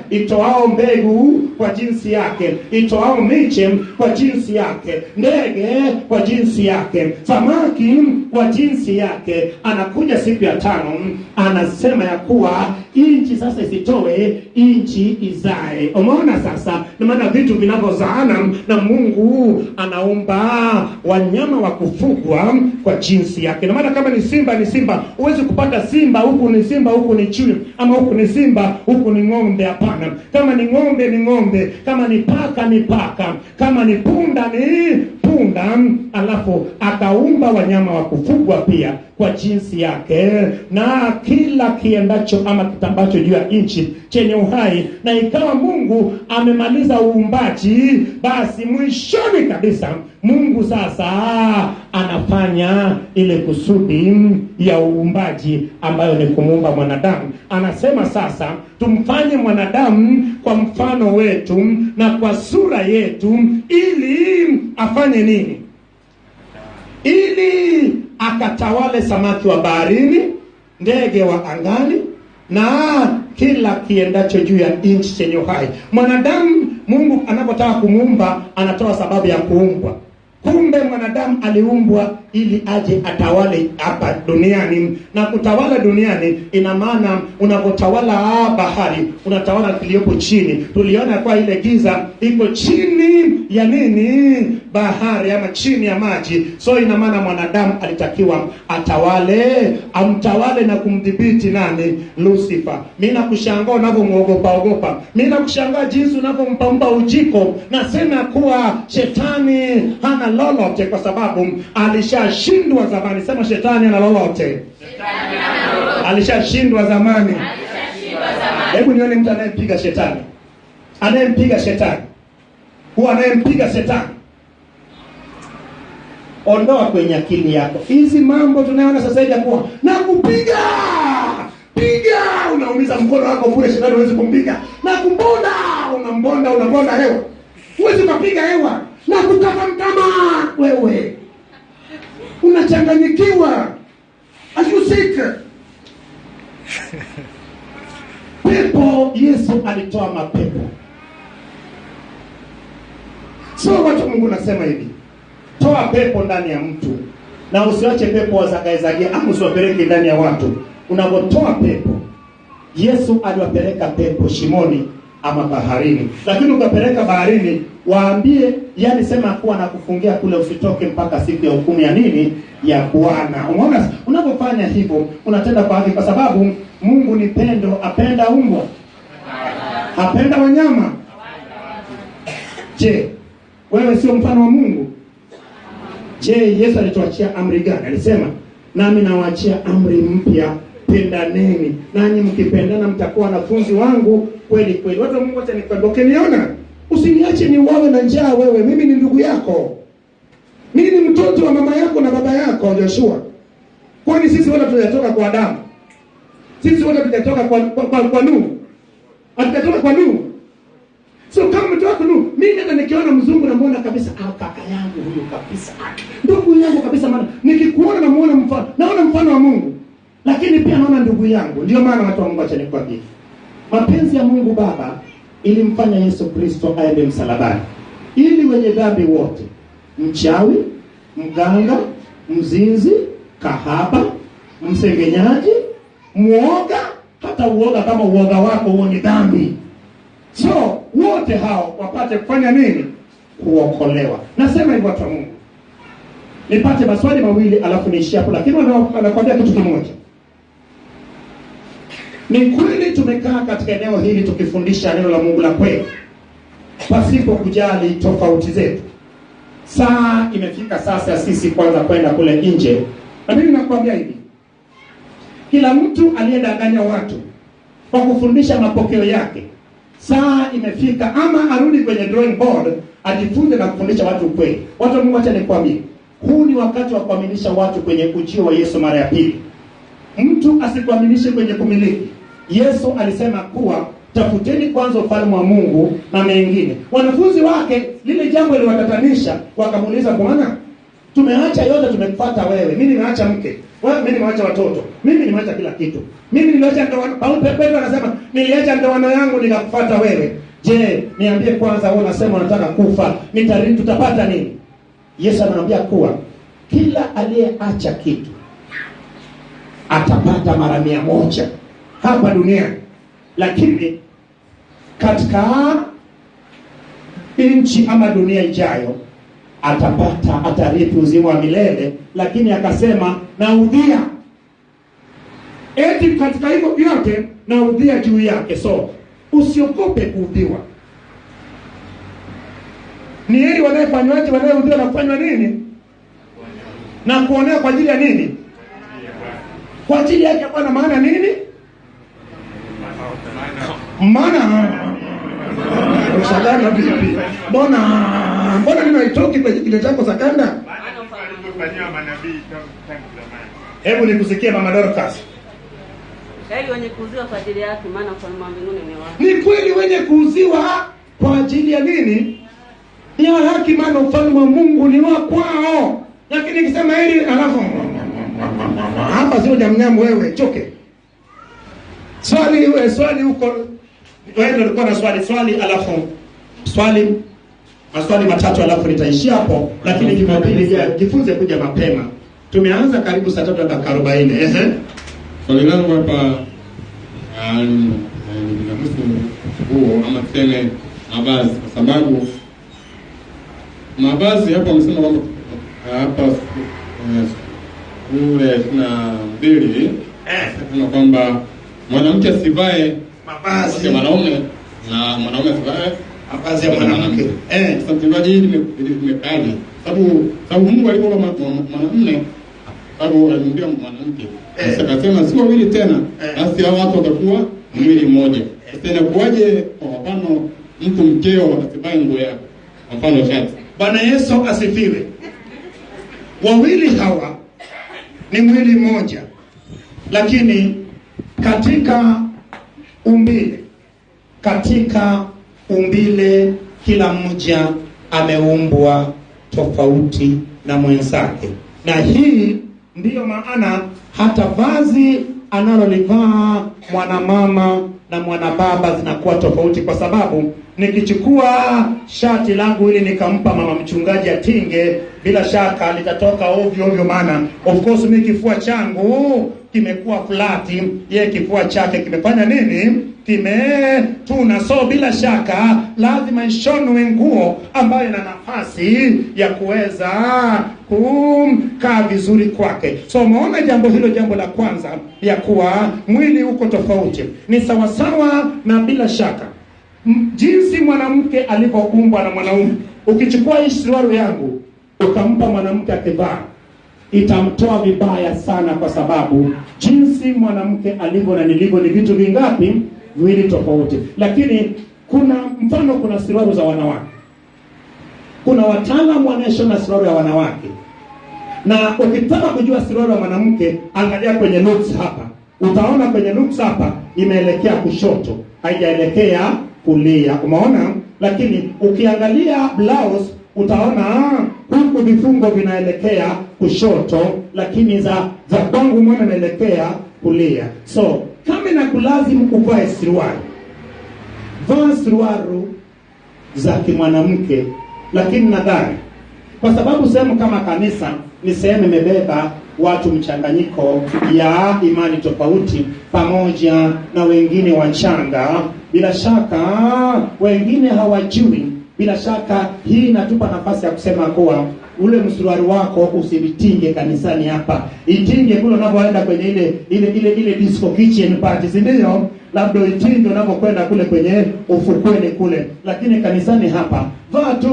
itoao mbegu kwa jinsi yake, itoao miche kwa jinsi yake, ndege kwa jinsi yake, samaki kwa jinsi yake. Anakuja siku ya tano anasema ya kuwa nchi sasa isitoe, nchi izae. Umeona sasa? Ni maana vitu vinavyozaana, na Mungu anaumba wanyama wa kufugwa kwa jinsi yake. Na maana kama ni simba ni simba, huwezi kupata simba huku ni simba huku ni chui, ama huku ni simba huku ni ng'ombe. Hapana. Kama ni ng'ombe ni ng'ombe, kama ni paka ni paka, kama ni punda ni punda. Alafu akaumba wanyama wa kufugwa pia kwa jinsi yake, na kila kiendacho ama kitambacho juu ya nchi chenye uhai. Na ikawa Mungu amemaliza uumbaji, basi mwishoni kabisa Mungu sasa anafanya ile kusudi ya uumbaji ambayo ni kumuumba mwanadamu. Anasema sasa tumfanye mwanadamu kwa mfano wetu na kwa sura yetu, ili afanye nini? Ili akatawale samaki wa baharini, ndege wa angani, na kila kiendacho juu ya nchi chenye uhai. Mwanadamu Mungu anapotaka kumuumba anatoa sababu ya kuumbwa. Kumbe mwanadamu aliumbwa ili aje atawale hapa duniani. Na kutawala duniani ina maana unapotawala bahari, unatawala kiliyopo chini. Tuliona kwa ile giza iko chini ya nini? Bahari, ama chini ya maji. So ina maana mwanadamu alitakiwa atawale, amtawale na kumdhibiti nani? Lucifer. Mimi nakushangaa unavyomuogopa. Mimi nakushangaa jinsi unavyompa ujiko. Nasema kuwa shetani hana lolote kwa sababu alishashindwa zamani. Sema shetani hana lolote. Alishashindwa zamani. Hebu nione mtu anayempiga shetani. Anayempiga shetani. Huwa anayempiga shetani. Ondoa kwenye akili yako hizi mambo tunayoona sasa hivi kwa na kupiga piga, unaumiza mkono wako bure, shetani huwezi kumpiga. Na kumbonda, unambonda hewa, huwezi kupiga hewa. Na kukata mtama, wewe unachanganyikiwa. Asusike pepo. Yesu alitoa mapepo. So watu Mungu nasema hivi, toa pepo ndani ya mtu na usiache pepo wazagaezagia ama usiwapeleke ndani ya watu. Unapotoa pepo, Yesu aliwapeleka pepo shimoni ama baharini, lakini ukapeleka baharini, waambie, yani sema kuwa na kufungia kule, usitoke mpaka siku ya hukumu ya nini, ya Bwana. Unaona, unapofanya hivyo unatenda kwa haki, kwa sababu Mungu ni pendo. Apenda umbwa, apenda wanyama. Je, wewe sio mfano wa Mungu? Je, Yesu alituachia amri gani? Alisema, nami nawaachia amri mpya, pendaneni, nanyi mkipendana mtakuwa wanafunzi wangu kweli kweli. Watu wa Mungu, acha nikwambie, ukiniona usiniache ni uawe na njaa wewe. Mimi ni ndugu yako. Mimi ni mtoto wa mama yako na baba yako Joshua. Kwani sisi wote tunatoka kwa Adamu? Sisi wote tunatoka kwa Nuhu. Hatujatoka kwa Nuhu. So kama mtoto Nuhu, mimi hata nikiona mzungu namuona kabisa, kaka yangu huyu kabisa, ndugu yangu kabisa, maana nikikuona namuona mfano, naona mfano wa Mungu, lakini pia naona ndugu yangu. Ndio maana watu wa Mungu, acha nikwambie, mapenzi ya Mungu Baba ilimfanya Yesu Kristo aende msalabani ili wenye dhambi wote, mchawi, mganga, mzinzi, kahaba, msengenyaji, muoga, hata uoga kama uoga wako huo ni dhambi. So wote hao wapate kufanya nini? Kuokolewa. Nasema hivyo watu wa Mungu. Nipate maswali mawili alafu niishie hapo, lakini anakuambia kitu kimoja. Ni kweli tumekaa katika eneo hili tukifundisha neno la Mungu la kweli, pasipo kujali tofauti zetu. Saa imefika sasa sisi kwanza kwenda kule nje. Na mimi nakwambia hivi, kila mtu aliyedanganya watu kwa kufundisha mapokeo yake, saa imefika ama arudi kwenye drawing board, ajifunze na kufundisha watu kweli. Watu wa Mungu, acha nikwambie, huu ni wakati wa kuaminisha watu kwenye ujio wa Yesu mara ya pili. Mtu asikuaminishe kwenye kumiliki. Yesu alisema kuwa tafuteni kwanza ufalme wa Mungu na mengine. Wanafunzi wake lile jambo liliwatatanisha, wakamuuliza, Bwana, tumeacha yote tumekufuata wewe. Mimi nimeacha mke, wewe mimi nimeacha watoto, mimi nimeacha kila kitu. Mimi niliacha ndoa. Paulo Petro anasema, niliacha ndoa yangu nikakufuata wewe. Je, niambie kwanza, wewe unasema unataka kufa, tutapata nini? Yesu anamwambia kuwa kila aliyeacha kitu atapata mara 100 hapa duniani, lakini katika nchi ama dunia ijayo atarithi uzima wa milele. Lakini akasema, naudhia, eti katika hivyo vyote naudhia juu yake. So usiogope kuudhiwa. Ni heri wanayefanywaje, wanayeudhiwa na kufanywa nini na kuonea kwa ajili ya nini? Kwa ajili yake Bwana. Maana nini? Maana ushagana vipi? Mbona nini haitoki kwenye kile chako za kanda? Alifanywa manabii tangu zamani. Hebu nikusikie Mama Dorcas. Kweli wenye kuuziwa kwa ajili yake, maana ufalme wa mbinguni ni wao. Ni kweli wenye kuuziwa kwa ajili ya nini? Ni haki, maana ufalme wa Mungu ni wa kwao. Lakini nikisema hili alafu hapa sio jamnyamu, wewe choke. Swali huko. Wewe ndio ulikuwa na swali alafu maswali matatu alafu nitaishia hapo, lakini Jumapili jifunze kuja mapema. Tumeanza karibu saa 3:40. Swali langu hapa linahusu huo ama tuseme mavazi, kwa sababu mavazi hapa wamesema kwamba hapa ule na mbili sema kwamba mwanamke asivae mavazi ya mwanaume na mwanaume asivae mavazi ya mwanamke. Sasa mtendaji hili limekaje? Sababu Mungu alipokuwa mwanamume, sababu alimwambia mwanamke, sasa akasema si wawili tena, basi hao watu watakuwa mwili mmoja. Sasa inakuwaje kwa mfano mtu mkeo asivae nguo yako? Kwa mfano shati. Bwana Yesu asifiwe. Wawili hawa ni mwili mmoja, lakini katika umbile kila mmoja ameumbwa tofauti na mwenzake. Na hii ndiyo maana hata vazi analolivaa mwanamama na mwanababa zinakuwa tofauti, kwa sababu nikichukua shati langu ili nikampa mama mchungaji atinge, bila shaka litatoka ovyo ovyo, maana of course mimi kifua changu kimekuwa flati, yeye kifua chake kimefanya nini? Kimetuna. So bila shaka lazima ishonwe nguo ambayo ina nafasi ya kuweza kumkaa vizuri kwake. So umeona jambo hilo, jambo la kwanza ya kuwa mwili uko tofauti ni sawasawa na bila shaka jinsi mwanamke alivyoumbwa na mwanaume. Ukichukua hii suruali yangu ukampa mwanamke akivaa, itamtoa vibaya sana, kwa sababu jinsi mwanamke alivyo na nilivyo ni vitu vingapi? Viwili tofauti. Lakini kuna mfano, kuna suruali za wanawake, kuna wataalamu wanashona suruali ya wanawake, na ukitaka kujua suruali ya mwanamke, angalia kwenye looks hapa. Utaona kwenye looks hapa imeelekea kushoto, haijaelekea kulia, umeona? Lakini ukiangalia blouse utaona huku vifungo vinaelekea kushoto, lakini za kwangu mwana inaelekea kulia. So kama inakulazimu kuvae suruali, vaa suruali za kimwanamke. Lakini nadhani kwa sababu sehemu kama kanisa ni sehemu imebeba watu mchanganyiko ya imani tofauti, pamoja na wengine wachanga, bila shaka wengine hawajui. Bila shaka hii inatupa nafasi ya kusema kuwa ule msuruari wako usivitinge kanisani hapa. Itinge kule unapoenda kwenye ile disco kitchen party, si ndio? Labda itinge unapokwenda kule kwenye ufukweni kule. Lakini kanisani hapa vaa tu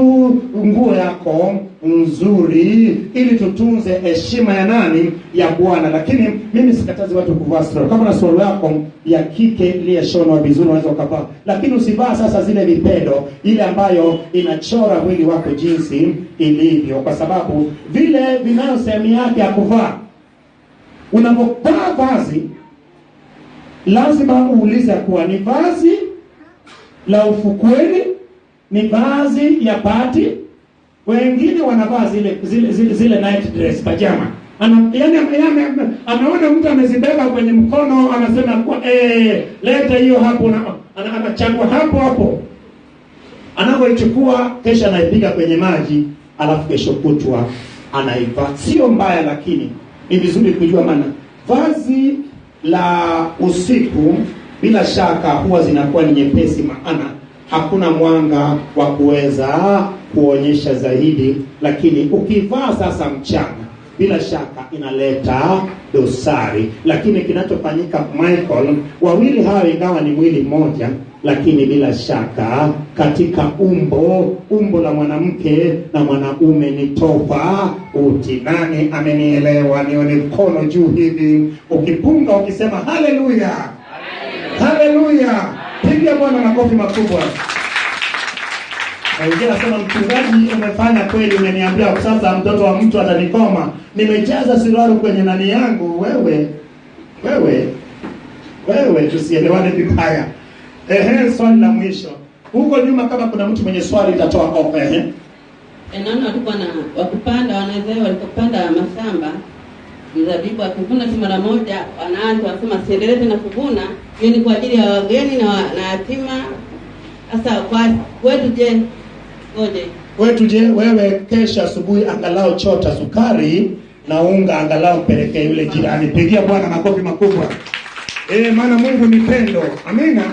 nguo yako nzuri ili tutunze heshima ya nani? Ya Bwana. Lakini mimi sikatazi watu kuvaa suruali. Kama na suruali yako ya kike iliyeshonwa vizuri unaweza ukavaa. Lakini usivaa sasa zile vipedo, ile ambayo inachora mwili wako jinsi ilivyo, kwa sababu vile vinayo sehemu yake ya kuvaa. Unapovaa vazi lazima uulize kuwa ni vazi la ufukweni, ni vazi ya party. Wengine wanavaa zile night dress, pajama. Anaona mtu amezibeba kwenye mkono, anasema kwa leta hiyo hapo, anachagua hapo. Anapoichukua kesha anaipiga kwenye maji, alafu kesho kutwa anaivaa. Sio mbaya, lakini ni vizuri kujua, maana vazi la usiku bila shaka huwa zinakuwa ni nyepesi, maana hakuna mwanga wa kuweza kuonyesha zaidi. Lakini ukivaa sasa mchana, bila shaka inaleta dosari. Lakini kinachofanyika, Michael, wawili hawa ingawa ni mwili mmoja, lakini bila shaka katika umbo la mwanamke na mwanaume ni tofauti. Nani amenielewa? Nione mkono juu hivi ukipunga ukisema haleluya, haleluya. Pigia Bwana makofi makubwa. Na wengine nasema, mchungaji umefanya kweli, umeniambia sasa mtoto wa mtu atanikoma, nimejaza suruali kwenye nani yangu. Wewe tusielewane vibaya. Swali la mwisho huko nyuma, kama kuna mtu mwenye swali itatoa off. Naona walikuwa na wakupanda, wanaweza walikopanda mashamba mzabibu, akivuna tu mara moja wanaanza wasema siendelee na kuvuna, hiyo ni kwa ajili ya wageni na yatima. Sasa kwa wetu je, wewe kesha asubuhi angalau chota sukari na unga, angalau mpelekee yule jirani. Pigia Bwana makofi makubwa. Maana Mungu ni pendo. Amina.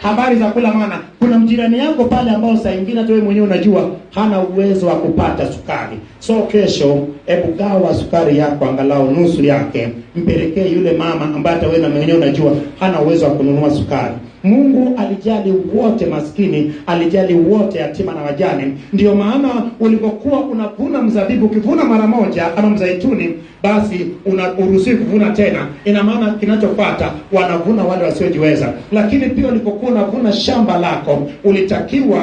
Habari za kula, maana kuna mjirani yako pale ambao saa nyingine hata wewe mwenyewe unajua hana uwezo wa kupata sukari. So kesho hebu gawa sukari yako angalau nusu yake, mpelekee yule mama ambaye hata wewe mwenyewe unajua hana uwezo wa kununua sukari. Mungu alijali wote maskini, alijali wote yatima na wajane. Ndio maana ulipokuwa unavuna mzabibu, ukivuna mara moja ama mzaituni, basi uruhusiwi kuvuna tena. Ina maana kinachofuata wanavuna wale wasiojiweza. Lakini pia ulipokuwa unavuna shamba lako, ulitakiwa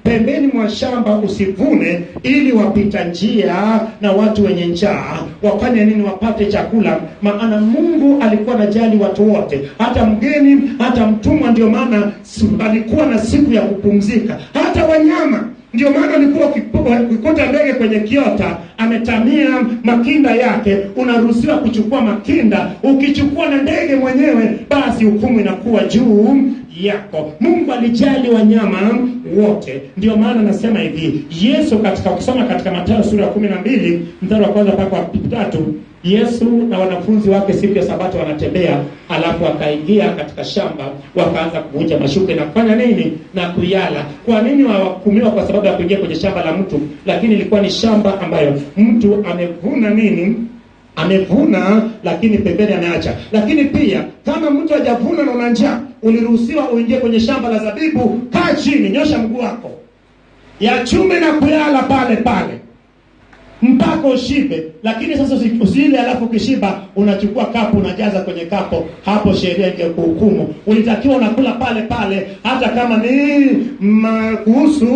pembeni mwa shamba usivune, ili wapita njia na watu wenye njaa wafanye nini? Wapate chakula. Maana Mungu alikuwa anajali watu wote, hata mgeni, hata mtumwa. Ndio maana alikuwa na siku ya kupumzika, hata wanyama. Ndio maana alikuwa ukikuta ndege kwenye kiota ametamia makinda yake, unaruhusiwa kuchukua makinda. Ukichukua na ndege mwenyewe, basi hukumu inakuwa juu yako. Mungu alijali wanyama wote. Ndio maana nasema hivi, Yesu katika kusoma katika Mathayo sura ya 12 mstari wa 1 mpaka 3, Yesu na wanafunzi wake siku ya Sabato wanatembea, alafu akaingia katika shamba, wakaanza kuvunja mashuke na kufanya nini? Na kuyala. Kwa nini wahukumiwa? Kwa sababu ya kuingia kwenye shamba la mtu, lakini ilikuwa ni shamba ambayo mtu amevuna nini? Amevuna, lakini pembeni ameacha. Lakini pia kama mtu hajavuna na una njaa, uliruhusiwa uingie kwenye shamba la zabibu, kaa chini, nyosha mguu wako, yachume na kuyala pale pale mpaka ushibe. Lakini sasa usile alafu kishiba unachukua kapu unajaza kwenye kapo, hapo sheria ingekuhukumu. Ulitakiwa unakula pale pale, hata kama ni kuhusu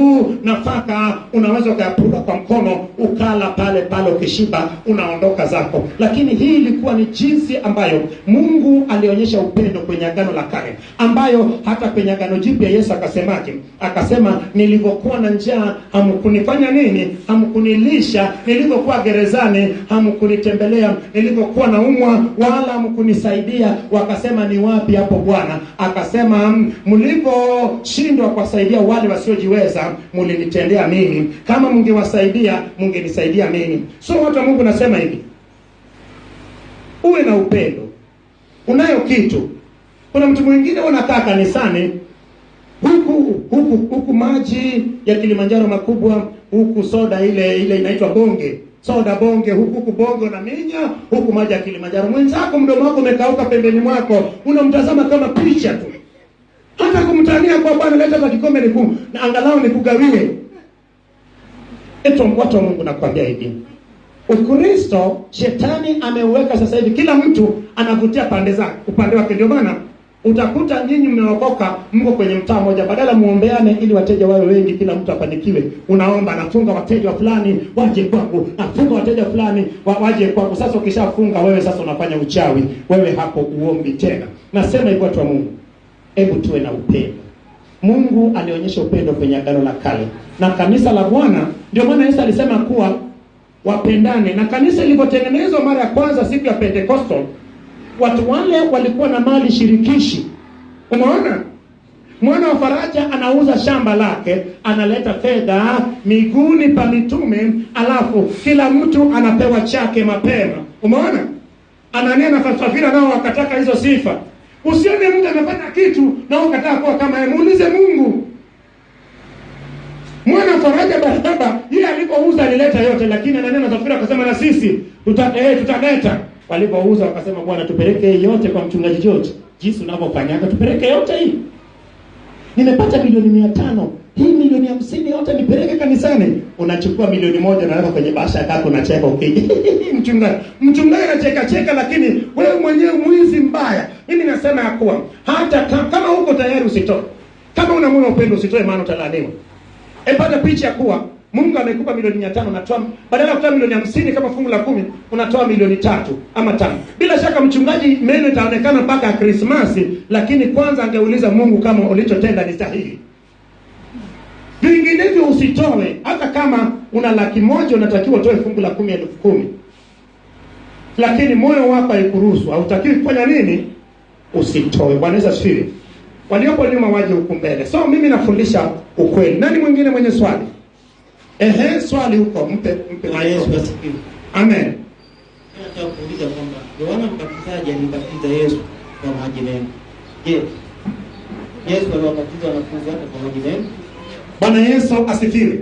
nafaka unaweza ukayapura kwa mkono ukala pale pale, ukishiba unaondoka zako. Lakini hii ilikuwa ni jinsi ambayo Mungu alionyesha upendo kwenye Agano la Kale, ambayo hata kwenye Agano Jipya Yesu akasemaje? Akasema, nilivyokuwa na njaa hamkunifanya nini? Hamkunilisha. Nilivyokuwa gerezani hamkunitembelea. Nilivyokuwa naumwa wala hamkunisaidia. Wakasema, ni wapi hapo Bwana? Akasema, mlivyoshindwa kuwasaidia wale wasiojiweza, mlinitendea mimi. Kama mngewasaidia, mngenisaidia mimi. So watu wa Mungu, nasema hivi, uwe na upendo. Unayo kitu. Kuna mtu mwingine unakaa kanisani, huku maji ya Kilimanjaro makubwa, huku soda ile inaitwa bonge, soda bonge, huku bonge na minya, huku maji ya Kilimanjaro. Mwenzako mdomo wako umekauka pembeni mwako, unamtazama kama picha tu. Hata kumtania kwa Bwana, leta kwa kikombe na angalau nikugawie. Watu wa Mungu, nakwambia hivi, Ukristo shetani ameuweka sasa hivi, kila mtu anavutia upande wake. Ndio maana utakuta nyinyi mmeokoka, mko kwenye mtaa mmoja, badala muombeane ili wateja wawe wengi, kila mtu afanikiwe, unaomba nafunga wateja fulani waje kwangu, nafunga wateja fulani waje kwangu. Sasa ukishafunga wewe, sasa unafanya uchawi, wewe hapo uombi tena. Nasema hivyo, watu wa Mungu, hebu tuwe na upendo. Mungu alionyesha upendo kwenye Agano la Kale na kanisa la Bwana. Ndio maana Yesu alisema kuwa wapendane. Na kanisa lilipotengenezwa mara ya kwanza siku ya Pentecostal, watu wale walikuwa na mali shirikishi. Unaona? Mwana wa faraja anauza shamba lake, analeta fedha miguuni pa mitume, alafu kila mtu anapewa chake mapema. Umeona? Anania na Safira nao wakataka hizo sifa. Usione mtu anafanya kitu na ukataka kuwa kama yeye. Muulize Mungu. Mwana wa faraja Barnaba, yeye alipouza alileta yote, lakini Anania na Safira akasema, na sisi tutaleta. Walipouza wakasema, Bwana, tupeleke yote kwa mchungaji George. Jinsi unavyofanyaga, tupeleke yote hii. Nimepata milioni 500. Hii milioni 50 yote nipeleke kanisani. Unachukua milioni 1 na weka kwenye bahasha yako, unacheka okay. Mchungaji anacheka, lakini wewe mwenyewe mwizi mbaya. Mimi nasema ya kuwa hata kama uko tayari usitoe. Kama una moyo upendo usitoe, maana utalaaniwa. Pata picha ya kuwa Mungu amekupa milioni 500, unatoa badala ya kutoa milioni 50 kama fungu la 10, unatoa milioni 3 ama 5. Bila shaka mchungaji meno itaonekana mpaka Krismasi, lakini kwanza angeuliza Mungu kama ulichotenda ni sahihi. Vinginevyo usitoe. Hata kama una 100,000 unatakiwa utoe fungu la 10,000. Lakini moyo wako haikuruhusu, hautakiwi kufanya nini? Usitoe. Bwana Yesu asifiwe. Waliopo nyuma waje huku mbele. So mimi nafundisha ukweli. Nani mwingine mwenye swali? Swali huko, mpe Yesu asifiwe. Amen. Nataka kuuliza kwamba Yohana Mbatizaji alimbatiza Yesu kwa maji mengi. Je, Yesu aliwabatiza wanafunzi wake kwa maji mengi? Bwana Yesu asifiwe.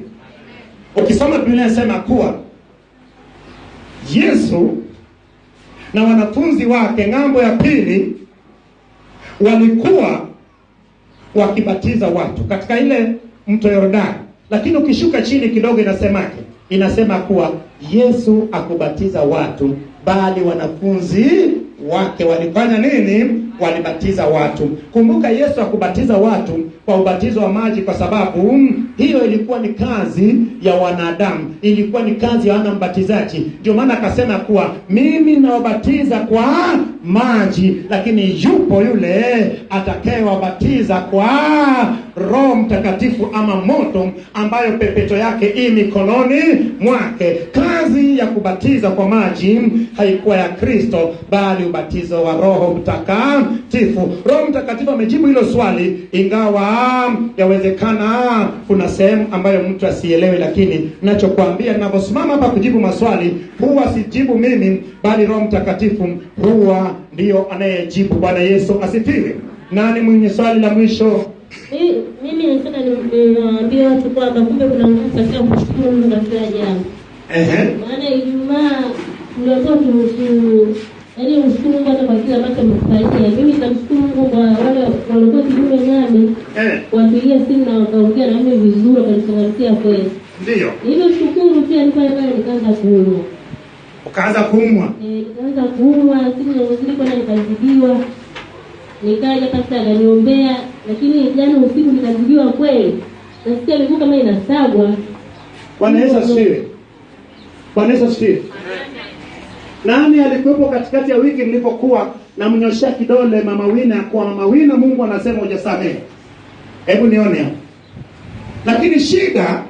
Ukisoma Biblia inasema kuwa Yesu na wanafunzi wake ng'ambo ya pili walikuwa wakibatiza watu katika ile mto Yordani. Lakini ukishuka chini kidogo inasemaje? Inasema kuwa Yesu akubatiza watu, bali wanafunzi wake walifanya nini? Walibatiza watu. Kumbuka Yesu akubatiza watu kwa ubatizo wa maji, kwa sababu hiyo ilikuwa ni kazi ya wanadamu, ilikuwa ni kazi ya wana mbatizaji. Ndio maana akasema kuwa mimi nawabatiza kwa maji, lakini yupo yule atakayewabatiza kwa Roho Mtakatifu ama moto, ambayo pepeto yake i mikononi mwake. Kazi ya kubatiza kwa maji haikuwa ya Kristo, bali ubatizo wa Roho Mtakatifu. Roho Mtakatifu amejibu hilo swali, ingawa yawezekana kuna sehemu ambayo mtu asielewe, lakini ninachokuambia ninaposimama hapa kujibu maswali, huwa sijibu mimi, bali Roho Mtakatifu huwa ndio anayejibu. Bwana Yesu asifiwe. Nani mwenye swali la mwisho? Mimi nataka niwaambie watu kwamba kumbe kuna nguvu katika kushukuru Mungu katika jambo. Maana Ijumaa ndio yaani mshukuru Mungu hata kwa kila ambacho amekufanyia. Mimi namshukuru Mungu kwa wale walikuwa kinyume nami, wapigia simu na wakaongea na mimi vizuri, wakanishughulikia kweli. Ndio. Hivyo shukuru pia nilikuwa nikaanza kuumwa. Ukaanza kuumwa? Nikaanza kuumwa, siku nilikuwa nikazidiwa. Nikaja pasta akaniombea, lakini jana usiku nikazidiwa kweli. Nasikia miguu kama inasagwa. Bwana Yesu asifiwe. Bwana Yesu asifiwe. Nani alikuwepo katikati ya wiki nilipokuwa namnyoshia kidole Mama Wina, kwa Mama Wina Mungu anasema hujasamehe? Hebu nione hapo. Lakini shida,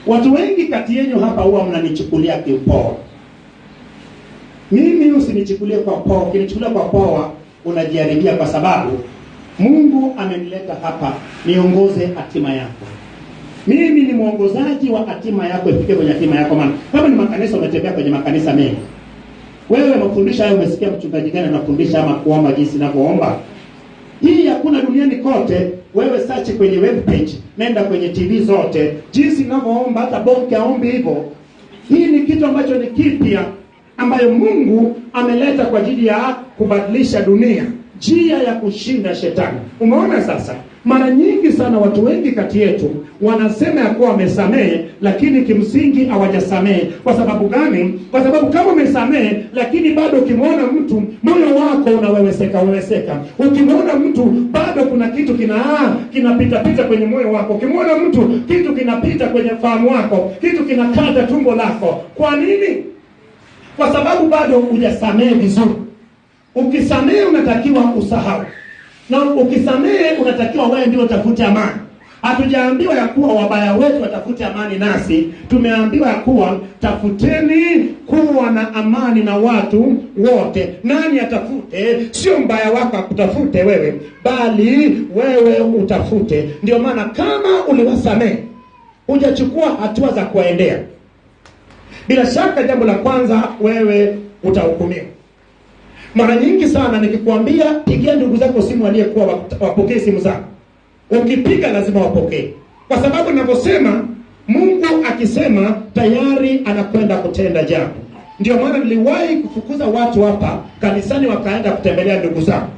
watu wengi kati yenu hapa huwa mnanichukulia kipoa. Mimi usinichukulie kwa poa. Ukinichukulia kwa poa unajiharibia, kwa sababu Mungu amenileta hapa niongoze hatima yako. Mimi ni mwongozaji wa hatima yako, ifike kwenye hatima yako. Maana kama ni makanisa, umetembea kwenye makanisa mengi, wewe mafundisho hayo umesikia mchungaji gani anafundisha ama kuomba jinsi ninavyoomba? Hii hakuna duniani kote. Wewe search kwenye web page, nenda kwenye TV zote, jinsi ninavyoomba, hata bonke aombi hivyo. Hii ni kitu ambacho ni kipya ambayo Mungu ameleta kwa ajili ya kubadilisha dunia, njia ya kushinda shetani. Umeona sasa? Mara nyingi sana watu wengi kati yetu wanasema ya kuwa wamesamehe, lakini kimsingi hawajasamehe. Kwa sababu gani? Kwa sababu kama umesamehe lakini bado ukimwona mtu moyo wako unaweweseka. Ukimwona mtu bado kuna kitu kinapita kwenye moyo wako. Ukimwona mtu kitu kinapita kwenye fahamu wako, kitu kinakata tumbo lako. Kwa nini? Kwa sababu bado hujasamehe vizuri. Ukisamehe unatakiwa usahau. Na ukisamehe unatakiwa wewe ndio utafute amani. Hatujaambiwa ya kuwa wabaya wetu watafute amani nasi. Tumeambiwa ya kuwa tafuteni kuwa na amani na watu wote. Nani atafute? Sio mbaya wako akutafute wewe, bali wewe utafute. Ndio maana kama uliwasamehe, hujachukua hatua za kuendea, bila shaka jambo la kwanza wewe utahukumiwa. Mara nyingi sana nikikwambia pigia ndugu zako simu aliyekuwa wapokee simu zako. Ukipiga lazima wapokee. Kwa sababu ninaposema, Mungu akisema tayari anakwenda kutenda jambo. Ndio maana niliwahi kufukuza watu hapa kanisani wakaenda kutembelea ndugu zao.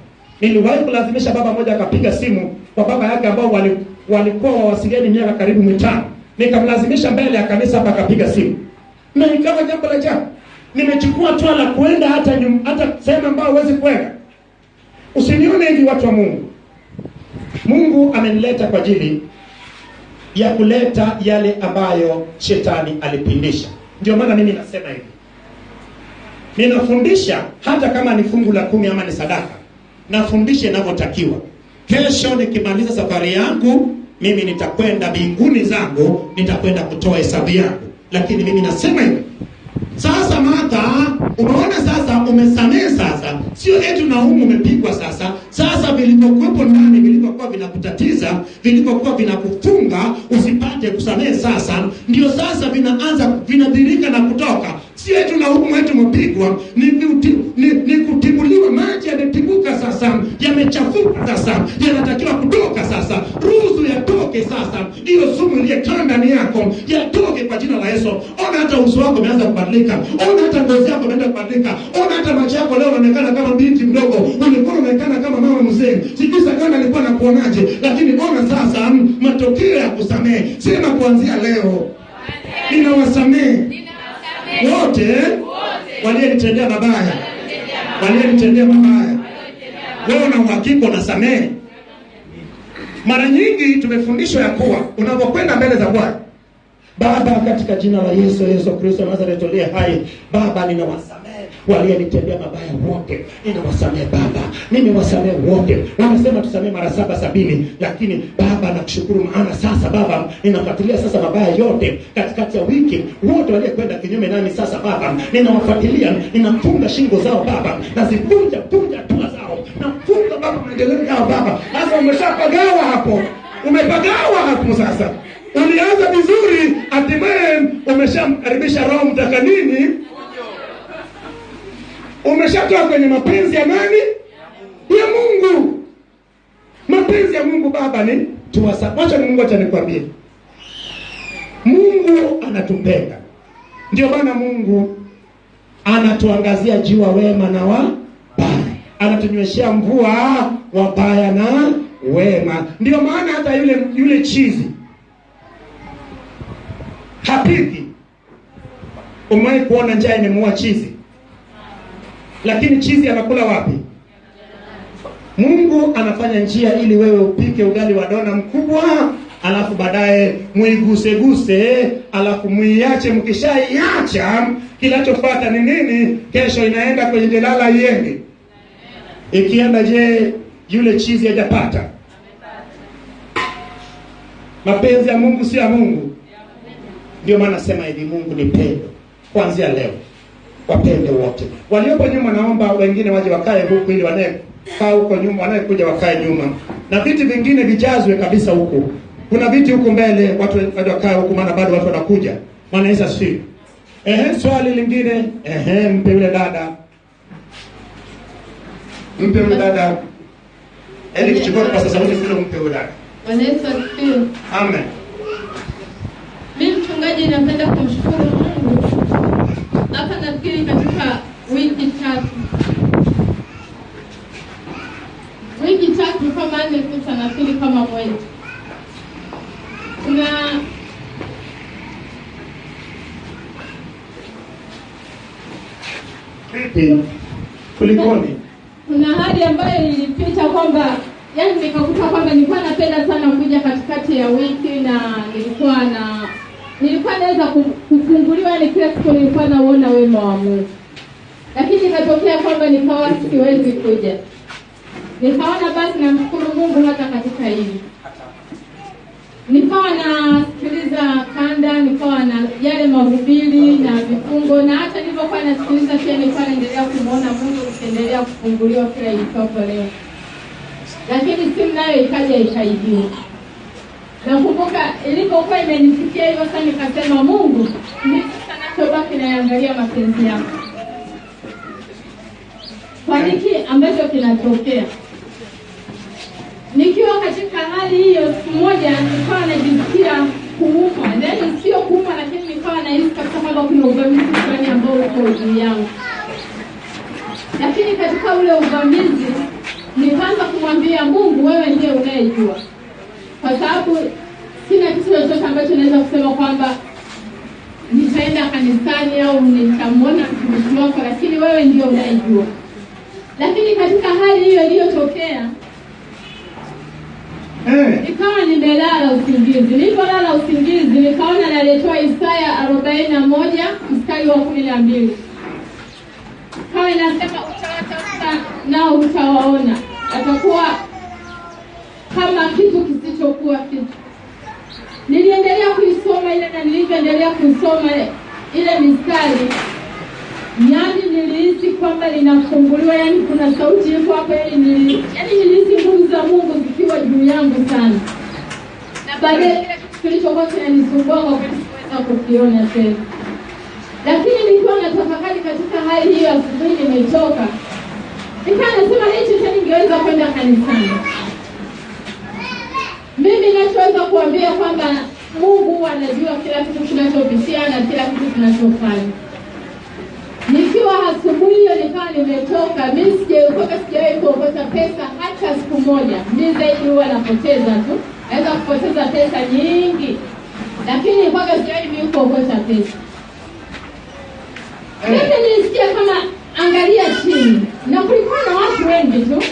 Niliwahi kulazimisha baba mmoja akapiga simu kwa baba yake ambao walikuwa wawasiliani miaka karibu 5. Nikamlazimisha mbele ya kanisa hapa akapiga simu. Na ikawa jambo la ajabu. Nimechukua hatua la kuenda hata sehemu ambayo huwezi kwenda. Usinione hivi watu wa Mungu. Mungu amenileta kwa ajili ya kuleta yale ambayo shetani alipindisha. Ndio maana mimi nasema hivi. Ninafundisha hata kama ni fungu la 10 ama ni sadaka. Nafundisha inavyotakiwa. Kesho nikimaliza safari yangu, mimi nitakwenda mbinguni zangu, nitakwenda kutoa hesabu yangu. Lakini mimi nasema hivi. Sasa Martha, unaona sasa umesamehe sasa. Sio eti unahumu umepigwa sasa. Sasa vilivyokuwepo ndani, vilivyokuwa vinakutatiza, vilivyokuwa vinakufunga usipate kusamehe sasa, ndio sasa vinadhirika na kutoka. Sio eti unahumu eti umepigwa, ni kutibuliwa. Maji yametibuka sasa, yamechafuka sasa, yanatakiwa kutoka sasa. Ruhusu yatoke sasa. Hiyo sumu iliyokaa ndani yako yatoke kwa jina la Yesu. Ona hata uso wako umeanza kubadilika. Ona hata ngozi yako imeanza kubadilika. Ona hata macho yako leo yanaonekana kama binti mdogo. Ulikuwa unaonekana kama mama mzee. zenu. Sijui Sagana alikuwa anakuonaje, lakini ona sasa matokeo ya kusamehe. Sema kuanzia leo ninawasamehe wote walionitendea mabaya. Walionitendea mabaya. Wewe una uhakika unasamehe? Mara nyingi tumefundishwa ya kuwa unapokwenda mbele za Bwana, Baba, katika jina la Yesu Kristo Nazareti aliye hai, Baba, ninawasamehe walionitendea mabaya wote. Ninawasamehe Baba, nimewasamehe wote. Wanasema tusamehe mara 770, lakini Baba nakushukuru, maana sasa Baba ninafuatilia sasa mabaya yote katikati ya wiki. Wote waliokwenda kinyume nami sasa Baba ninawafuatilia, ninafunga shingo zao Baba, nazivunja hatua zao, nafunga Baba maendeleo yao Baba. Sasa umeshapagawa hapo, umepagawa hapo sasa. Ulianza vizuri, hatimaye umeshamkaribisha Roho Mtakatifu. Umeshatoka kwenye mapenzi ya nani? Ya Mungu. Mapenzi ya Mungu Baba ni tuwasamehe. Mungu acha nikwambie, Mungu anatupenda. Ndio maana Mungu anatuangazia jua wema na wabaya, anatunyweshea mvua wabaya na wema. Ndio maana hata yule chizi hapiki. Umewahi kuona njaa imemuua chizi? Lakini chizi anakula wapi? Mungu anafanya njia ili wewe upike ugali wa dona mkubwa, alafu baadaye muiguse, alafu muiache. Mkishaiacha, kinachofuata ni nini? Kesho inaenda kwenye jalala iende. Ikienda je, yule chizi hajapata? Mapenzi ya Mungu si ya Mungu. Ndio maana nasema hivi, Mungu ni pendo. Kuanzia leo wapende wote. Waliopo nyuma naomba wengine waje wakae huku, ili wanaekaa huko nyuma, wanaekuja wakae nyuma. Na viti vingine vijazwe kabisa huku. Kuna viti huku mbele, watu wakae huku, maana bado watu wanakuja. Maana Yesu asifiwe. Swali lingine, mpe yule dada. Mpe yule dada. Eli kichukua kwa sasa wote kule, mpe yule dada. Bwana Yesu asifiwe. Amen. Mimi mchungaji napenda kumshukuru Mungu. Hapa nafikiri katika wiki tatu kama 4 sasa, nafikiri kama mwezi. Kulikoni? Kuna hali ambayo ilipita kwamba yani nikakuta kwamba nilikuwa napenda sana kuja katikati ya wiki, na nilikuwa naweza kufunguliwa, yani kila siku nilikuwa naona wema wa Mungu. Lakini ikatokea kwamba nikawa siwezi kuja. Nikaona basi namshukuru Mungu hata katika hili. Nikawa nasikiliza kanda, nikawa na yale mahubiri na vifungo, na hata nilipokuwa nasikiliza pia nilikuwa naendelea kumuona Mungu akiendelea kufunguliwa kila itwapo leo. Lakini simu nayo ikaja ikaibiwa. Nakumbuka ilipokuwa imenifikia hivyo sana, nikasema Mungu, mimi sana tobaki naangalia mapenzi yako. Kwa nini ambacho kinatokea? Nikiwa katika hali hiyo, siku moja nilikuwa najisikia kuumwa. Yaani sio kuumwa, lakini nikawa nahisi kama kuna uvamizi fulani ambao uko juu yangu. Lakini katika ule uvamizi nikaanza kumwambia Mungu, wewe ndiye unayejua. Kwa sababu sina kitu chochote ambacho naweza kusema kwamba nitaenda kanisani au nitamwona mtumishi wako, lakini wewe ndiye unayejua. Lakini katika hali hiyo iliyotokea, nikawa nimelala usingizi. Nilipolala usingizi, nikaona naletwa Isaya 41 mstari wa 12. Kawa inasema utawatafuta nao utawaona, atakuwa kama kitu kisichokuwa kitu. Niliendelea kuisoma ile, na niliendelea kuisoma ile mistari, yani nilihisi kwamba linafunguliwa, yani kuna sauti iko hapo, yani nilihisi nguvu za Mungu zikiwa juu yangu sana. Na baadaye kilichokuwa kinanisumbua kwa kuweza kukiona tena. Lakini nilikuwa natafakari katika hali hiyo, asubuhi nimetoka, nikawa nasema hicho tena ningeweza kwenda kanisani. Mimi nachoweza kuambia kwamba Mungu anajua kila kitu tunachopitia na kila kitu tunachofanya. Nikiwa asubuhi hiyo nikawa nimetoka, mimi sijawahi kuokota pesa hata hata siku moja. Mimi zaidi huwa napoteza tu. Naweza kupoteza pesa nyingi. Lakini mpaka sijawahi mimi kuokota pesa. Mimi nilisikia kama angalia chini. Na kulikuwa na watu wengi tu.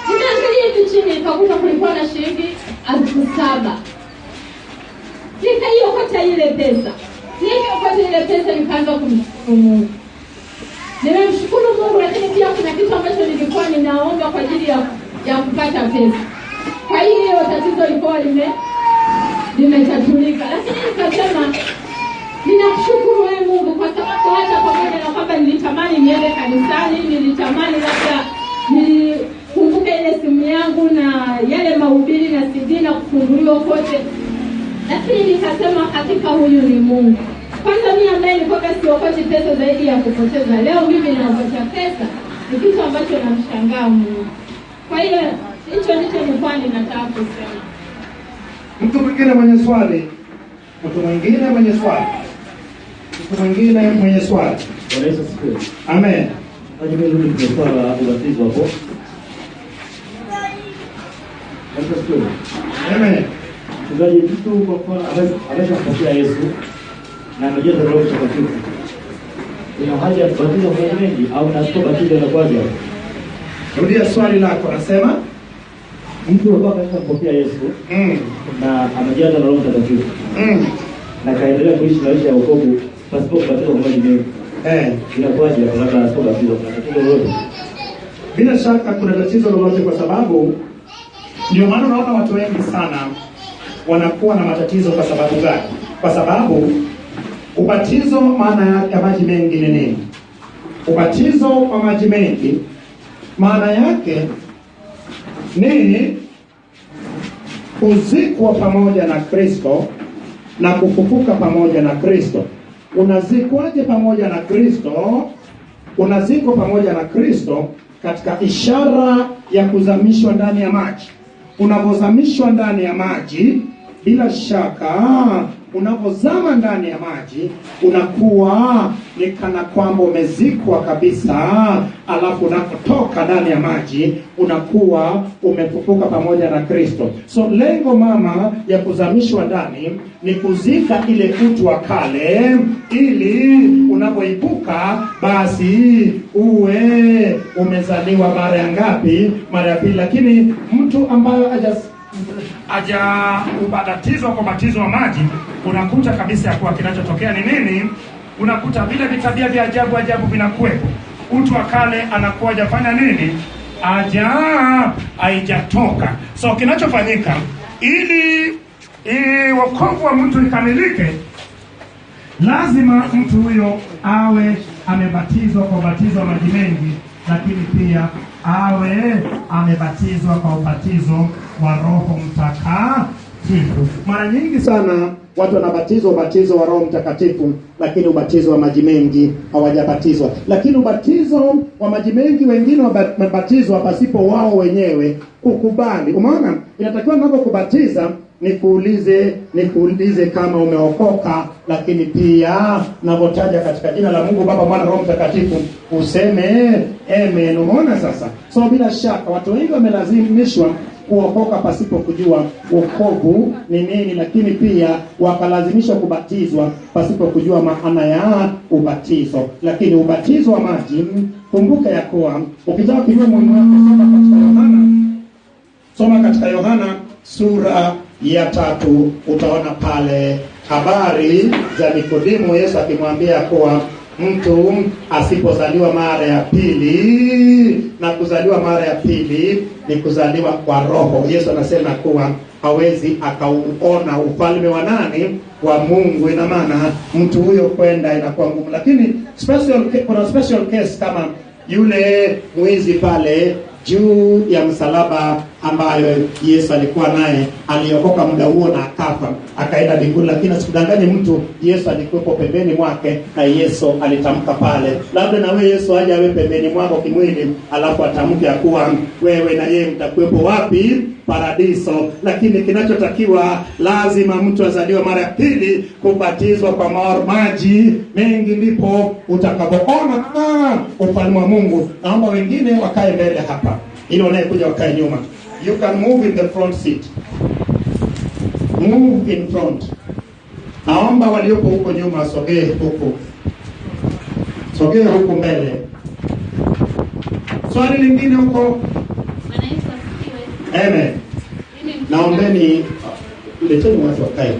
Nimeangalia hivi chini nikakuta kulikuwa na shilingi 7,000. Nikaiokota ile pesa. Niliokota ile pesa nikaanza kumshukuru Mungu. Nimemshukuru Mungu, lakini pia kuna kitu ambacho nilikuwa ninaomba kwa ajili ya kupata pesa. Kwa hiyo tatizo lilikuwa limetatulika. Lakini nikasema ninakushukuru wewe Mungu kwa sababu hata pamoja na kwamba nilitamani niende kanisani, nilitamani labda nikumbuke ile simu yangu na yale mahubiri na CD na kufunguliwa kote. Lakini nikasema hakika huyu ni Mungu. Kwanza mimi ambaye nilikuwa siokote pesa zaidi ya kupoteza. Leo mimi naokota pesa. Ni kitu ambacho namshangaa Mungu. Kwa hiyo hicho ndicho nilikuwa ninataka kusema. Mtu mwingine mwenye swali? Mtu mwingine mwenye swali? Mtu mwingine mwenye swali? Bwana Yesu asifiwe. Amen. Najua rudi kwa swala la ubatizo hapo. Bwana Yesu asifiwe. Amen. Mchungaji, mtu kwa mfano ameshampokea Yesu na amejazwa Roho Mtakatifu, ina haja ya kubatizwa kwa mengi au nasipobatiza inakuwaje? Rudia swali lako. Nasema mtu ambaye ameshampokea Yesu na amejazwa na Roho Mtakatifu na kaendelea kuishi maisha ya wokovu pasipo kubatizwa kwa maji mengi, inakuwaje labda asipobatizwa? Kuna tatizo lolote? Bila shaka kuna tatizo lolote, kwa sababu ndio maana unaona watu wengi sana wanakuwa na matatizo. Kwa sababu gani? Kwa sababu ubatizo maana ya maji mengi ni nini? Ubatizo wa maji mengi maana yake ni kuzikwa pamoja na Kristo na kufufuka pamoja na Kristo. Unazikwaje pamoja na Kristo? Unazikwa pamoja na Kristo katika ishara ya kuzamishwa ndani ya maji. Unapozamishwa ndani ya maji, bila shaka unapozama ndani ya maji unakuwa ni kana kwamba umezikwa kabisa, alafu unapotoka ndani ya maji unakuwa umefufuka pamoja na Kristo. So lengo mama ya kuzamishwa ndani ni kuzika ile utu wa kale, ili unapoibuka basi uwe umezaliwa mara ya ngapi? Mara ya pili. Lakini mtu ambaye ubatizwa kwa batizo wa maji, unakuta kabisa ya kuwa kinachotokea ni nini? Unakuta vile vitabia vya ajabu vinakuwepo. Utu wa kale anakuwa hajafanya nini? Haijatoka. So kinachofanyika ili wokovu wa mtu ikamilike, lazima mtu huyo awe amebatizwa kwa ubatizo wa maji mengi, lakini pia awe amebatizwa kwa ubatizo wa Roho Mtakatifu. Mara nyingi sana watu wanabatizwa ubatizo wa Roho Mtakatifu, lakini ubatizo wa maji mengi hawajabatizwa. Lakini ubatizo wa maji mengi wengine wamebatizwa pasipo wao wenyewe kukubali. Umeona? Inatakiwa ninapokubatiza nikuulize kama umeokoka, lakini pia ninapotaja katika jina la Mungu Baba, Mwana, Roho Mtakatifu useme amen. Umeona sasa? So bila shaka watu wengi wamelazimishwa kuokoka pasipo kujua wokovu ni nini, lakini pia wakalazimishwa kubatizwa pasipo kujua maana ya ubatizo. Lakini ubatizo wa maji, kumbuka ya kuwa ukitaka kujua muhimu wake, soma katika Yohana sura ya 3, utaona pale habari za Nikodimo, Yesu akimwambia kuwa mtu asipozaliwa mara ya pili, na kuzaliwa mara ya pili ni kuzaliwa kwa Roho. Yesu anasema kuwa hawezi akauona ufalme wa nani? Wa Mungu. Ina maana mtu huyo kwenda inakuwa ngumu. Lakini kuna special case kama yule mwizi pale juu ya msalaba ambayo Yesu alikuwa naye, aliokoka muda huo na akafa, akaenda mbinguni. Lakini asikudanganye mtu, Yesu alikuwepo pembeni mwake na Yesu alitamka pale. Labda na wewe Yesu aje awe pembeni mwako kimwili, alafu atamke ya kuwa wewe na yeye mtakuwepo wapi? Paradiso. Lakini kinachotakiwa, lazima mtu azaliwe mara ya pili, kubatizwa kwa maji mengi, ndipo utakapoona ufalme wa Mungu. Naomba wengine wakae mbele hapa. ili wanayekuja wakae nyuma. You can move in the front seat. Move in front. Naomba waliopo huko nyuma wasogee huko. Sogea huko mbele. Swali lingine huko. Bwana Yesu asifiwe. Amen. Naombeni leteni watu wakae. Mimi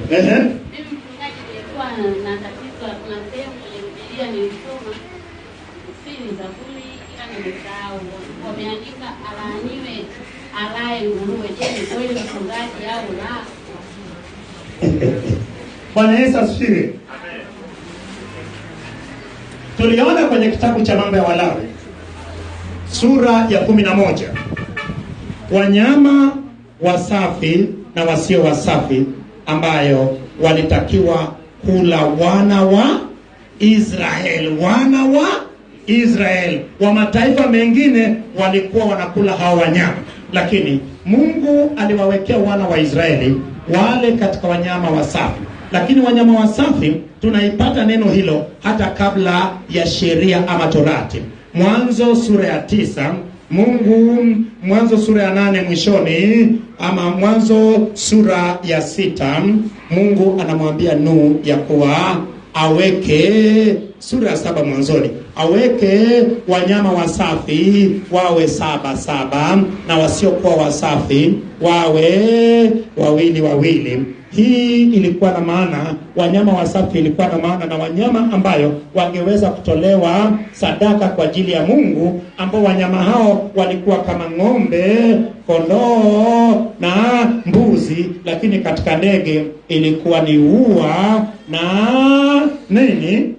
mchungaji nilikuwa na tatizo, kuna sehemu kwenye Biblia nilisoma siri Zaburi ila nimesahau. Wameandika alaaniwe alaye nguruwe. Je, ni kweli mchungaji au la? Bwana Yesu asifiwe. Amen. Tuliona kwenye kitabu cha Mambo ya Walawi sura ya 11 wanyama wasafi na wasio wasafi ambayo walitakiwa kula wana wa Israel. Wa mataifa mengine walikuwa wanakula hao wanyama, lakini Mungu aliwawekea wana wa Israeli wale katika wanyama wasafi. Lakini wanyama wasafi tunaipata neno hilo hata kabla ya sheria ama Torati. Mwanzo sura ya 9, Mwanzo sura ya 8 mwishoni, ama Mwanzo sura ya 6, Mungu anamwambia Nuhu ya kuwa aweke, sura ya 7 mwanzoni, aweke wanyama wasafi wawe 7 na wasiokuwa wasafi wawe 2. Hii ilikuwa na maana, wanyama wasafi ilikuwa na maana na wanyama ambayo wangeweza kutolewa sadaka kwa ajili ya Mungu, ambao wanyama hao walikuwa kama ng'ombe, kondoo na mbuzi. Lakini katika ndege ilikuwa ni ua na nini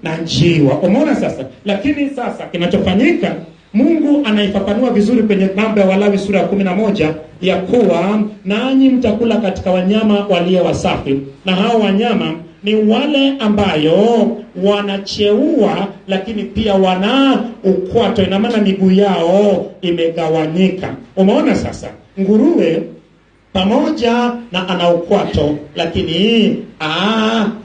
na njiwa. Umeona sasa? Lakini sasa kinachofanyika, Mungu anaifafanua vizuri kwenye Mambo ya Walawi sura ya 11 ya kuwa nanyi mtakula katika wanyama walio wasafi, na hao wanyama ni wale ambayo wanacheua lakini pia wana ukwato, ina maana miguu yao imegawanyika. Umeona sasa? Nguruwe pamoja na ana ukwato lakini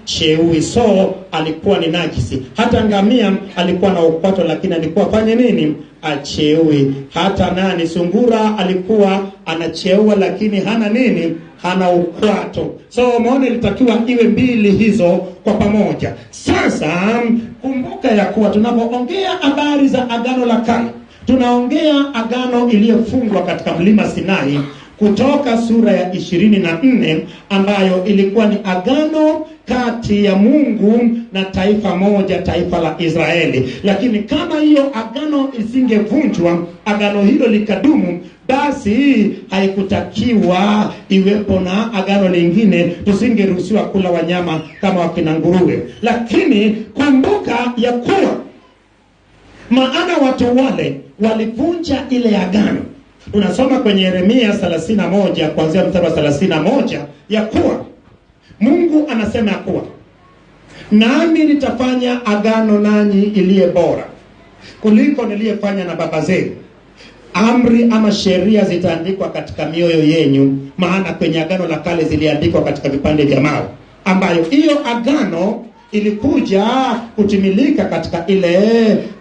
cheui, so alikuwa ni najisi. Hata ngamia alikuwa na ukwato lakini alikuwa fanye nini? Acheui. Hata sungura alikuwa anacheua lakini hana nini? Hana ukwato. So umeona ilitakiwa iwe mbili hizo kwa pamoja. Sasa kumbuka ya kuwa tunapoongea habari za Agano la Kale, tunaongea agano iliyofungwa katika mlima Sinai, Kutoka sura ya 24 ambayo ilikuwa ni agano kati ya Mungu na taifa moja, taifa la Israeli. Lakini kama hiyo agano isingevunjwa, agano hilo likadumu, basi haikutakiwa iwepo na agano lingine. Tusingeruhusiwa kula wanyama kama wakina nguruwe. Lakini kumbuka ya kuwa maana watu wale walivunja ile agano. Unasoma kwenye Yeremia 31 kuanzia mstari wa 31 ya kuwa Mungu anasema ya kuwa nami nitafanya agano nanyi iliye bora kuliko niliyefanya na baba zenu. Amri ama sheria zitaandikwa katika mioyo yenu, maana kwenye agano la kale ziliandikwa katika vipande vya mawe, ambayo hiyo agano ilikuja kutimilika katika ile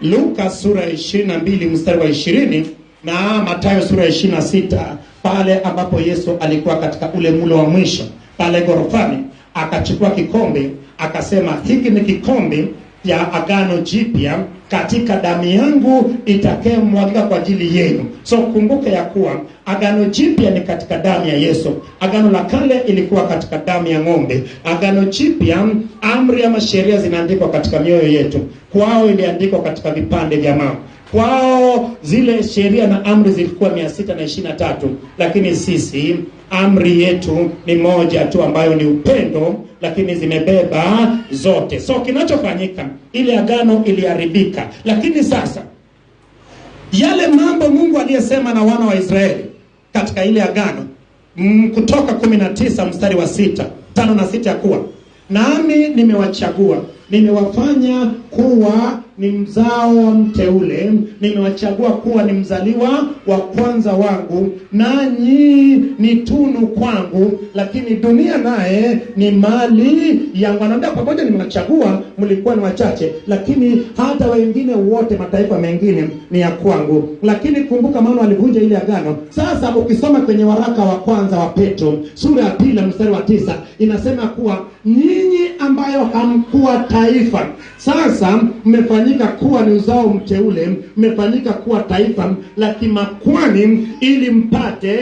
Luka sura 22 mstari wa 20 na Mathayo sura 26, pale ambapo Yesu alikuwa katika ule mlo wa mwisho pale gorofani, akachukua kikombe akasema, hiki ni kikombe ya agano jipya katika damu yangu itakayomwagika kwa ajili yenu. So kumbuka ya kuwa agano jipya ni katika damu ya Yesu. Agano la kale ilikuwa katika damu ya ng'ombe. Agano jipya, amri ama sheria zinaandikwa katika mioyo yetu. Kwao iliandikwa katika vipande vya mawe. Kwao zile sheria na amri zilikuwa 623, lakini sisi amri yetu ni moja tu ambayo ni upendo, lakini zimebeba zote. So kinachofanyika, ile agano iliharibika. Lakini sasa yale mambo Mungu aliyesema na wana wa Israeli katika ile agano, Kutoka 19 mstari wa 5 na 6 ya kuwa nami nimewachagua, nimewafanya kuwa ni mzao mteule, nimewachagua kuwa ni mzaliwa wa kwanza wangu, nanyi ni tunu kwangu, lakini dunia naye ni mali yangu. Anaambia pamoja nimewachagua, mlikuwa ni wachache, lakini hata wengine wote, mataifa mengine ni ya kwangu. Lakini kumbuka maana walivunja ile agano. Sasa ukisoma kwenye waraka wa kwanza wa Petro sura ya 2 mstari wa 9 inasema kuwa nyinyi ambayo hamkuwa taifa, sasa mmefanyika kuwa ni uzao mteule, mmefanyika kuwa taifa la kimakwani, ili mpate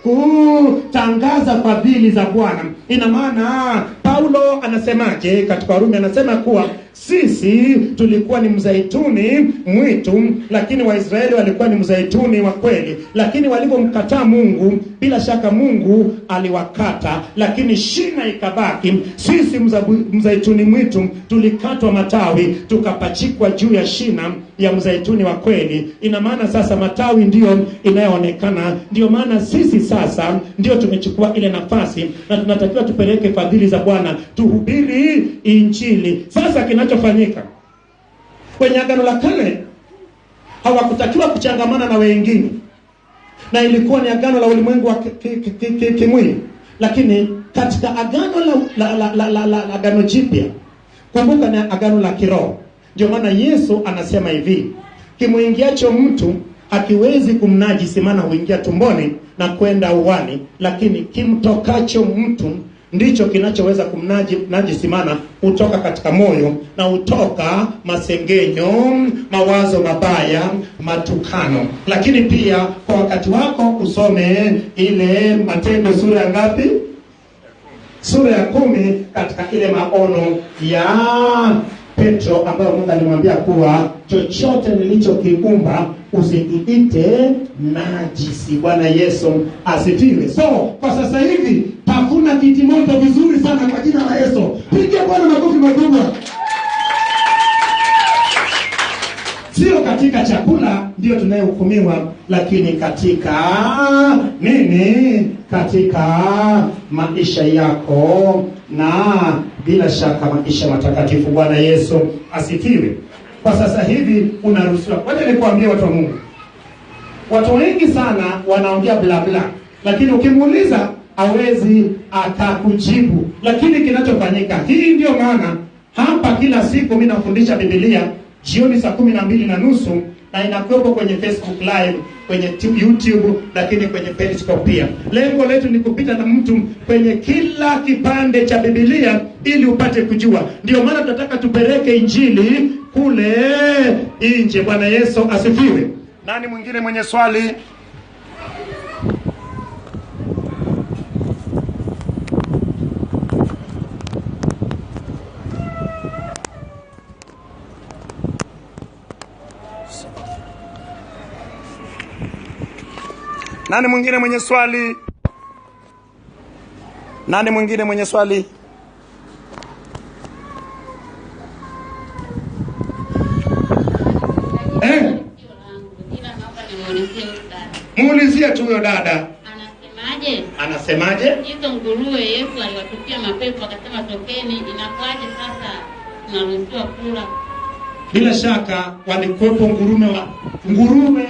kutangaza fadhili za Bwana. Ina maana Paulo anasemaje katika Warumi? Anasema kuwa sisi tulikuwa ni mzaituni mwitu, lakini Waisraeli walikuwa ni mzaituni wa kweli. Lakini walipomkataa Mungu, bila shaka Mungu aliwakata, lakini shina ikabaki. Sisi mzaituni mwitu tulikatwa matawi, tukapachikwa juu ya shina ya mzaituni wa kweli. Ina maana sasa matawi ndio inayoonekana. Ndio maana sisi sasa ndio tumechukua ile nafasi, na tunatakiwa tupeleke fadhili za Bwana, tuhubiri injili. Sasa kinachofanyika kwenye agano la kale, hawakutakiwa kuchangamana na wengine, na ilikuwa ni agano la ulimwengu wa kimwili. Lakini katika agano la agano jipya, kumbuka ni agano la kiroho. Ndio maana Yesu anasema hivi, kimuingiacho mtu akiwezi kumnajisi, maana huingia tumboni na kwenda uwani, lakini kimtokacho mtu ndicho kinachoweza kumnajisi, maana utoka katika moyo, na utoka masengenyo, mawazo mabaya, matukano. Lakini pia kwa wakati wako usome ile Matendo sura ya ngapi? Sura ya 10, katika ile maono ya Petro ambayo Mungu alimwambia kuwa chochote nilichokiumba usikiite najisi. Bwana Yesu asifiwe. So kwa sasa hivi tafuna kitimoto vizuri sana kwa jina la Yesu. Piga Bwana makofi makubwa. Sio katika chakula ndio tunayehukumiwa, lakini katika nini? Katika maisha yako, na bila shaka maisha matakatifu. Bwana Yesu asifiwe. Kwa sasa hivi unaruhusiwa. Wacha nikwambie watu wa Mungu, watu wengi sana wanaongea bla bla, lakini ukimuuliza hawezi akakujibu. Lakini kinachofanyika, hii ndio maana hapa kila siku mimi nafundisha Biblia jioni saa 12:30, na inakuwepo kwenye Facebook live, kwenye YouTube, lakini kwenye Periscope pia. Lengo letu ni kupita na mtu kwenye kila kipande cha Biblia ili upate kujua. Ndio maana tunataka tupeleke injili kule nje. Bwana Yesu asifiwe. Nani mwingine mwenye swali? Nani mwingine mwenye swali? Nani mwingine mwenye swali? Muulizie tu huyo dada. Anasemaje? Hizo nguruwe Yesu aliwatupia mapepo akasema tokeni, inakuaje sasa tunaruhusiwa kula? Bila shaka walikuwepo nguruwe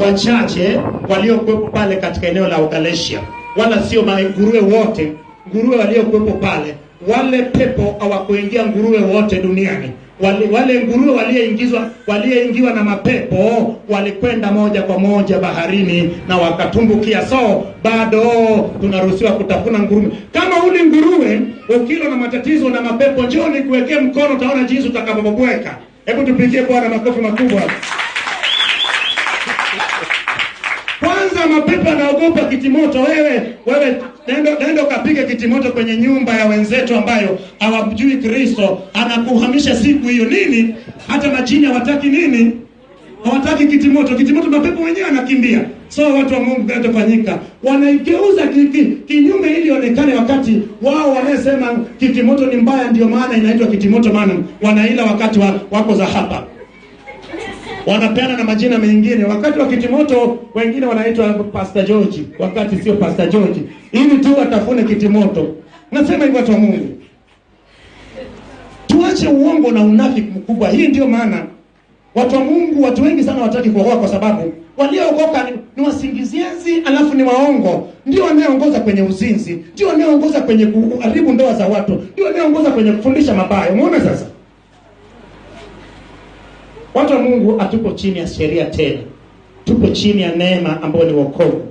wachache waliokuwepo pale katika eneo la Galatia, wala sio nguruwe wote. Nguruwe waliokuwepo pale, wale pepo hawakuingia nguruwe wote duniani. Wale nguruwe walioingiwa na mapepo walikwenda moja kwa moja baharini na wakatumbukia. So bado tunaruhusiwa kutafuna nguruwe. Kama uli nguruwe ukilo na matatizo na mapepo, njoo nikuwekee mkono, utaona jinsi utakapobweka. Hebu tupigie Bwana makofi makubwa. Kwanza mapepo anaogopa kitimoto. Wewe nenda kapige kitimoto kwenye nyumba ya wenzetu ambayo hawamjui Kristo, anakuhamisha siku hiyo. Nini? Hata majini hawataki nini? Hawataki kitimoto. Kitimoto mapepo wenyewe anakimbia. So watu wa Mungu kinachofanyika, wanaigeuza kinyume ili onekane, wakati wao wanasema kitimoto ni mbaya, ndio maana inaitwa kitimoto, maana wanaila wakati wako za hapa. Wanapeana na majina mengine. Wakati wa kitimoto wengine wanaitwa Pastor George, wakati sio Pastor George, ili tu watafune kitimoto. Nasema hivyo watu wa Mungu, Tuache uongo na unafiki mkubwa. Hii ndio maana watu wa Mungu, watu wengi sana wataki kuokoka, kwa sababu waliookoka ni wasingiziazi, alafu ni waongo. Ndio wanaoongoza kwenye uzinzi, ndio wanaoongoza kwenye kuharibu ndoa za watu, ndio wanaoongoza kwenye kufundisha mabaya. Umeona sasa? Watu wa Mungu hatuko chini ya sheria tena. Tupo chini ya neema ambayo ni wokovu.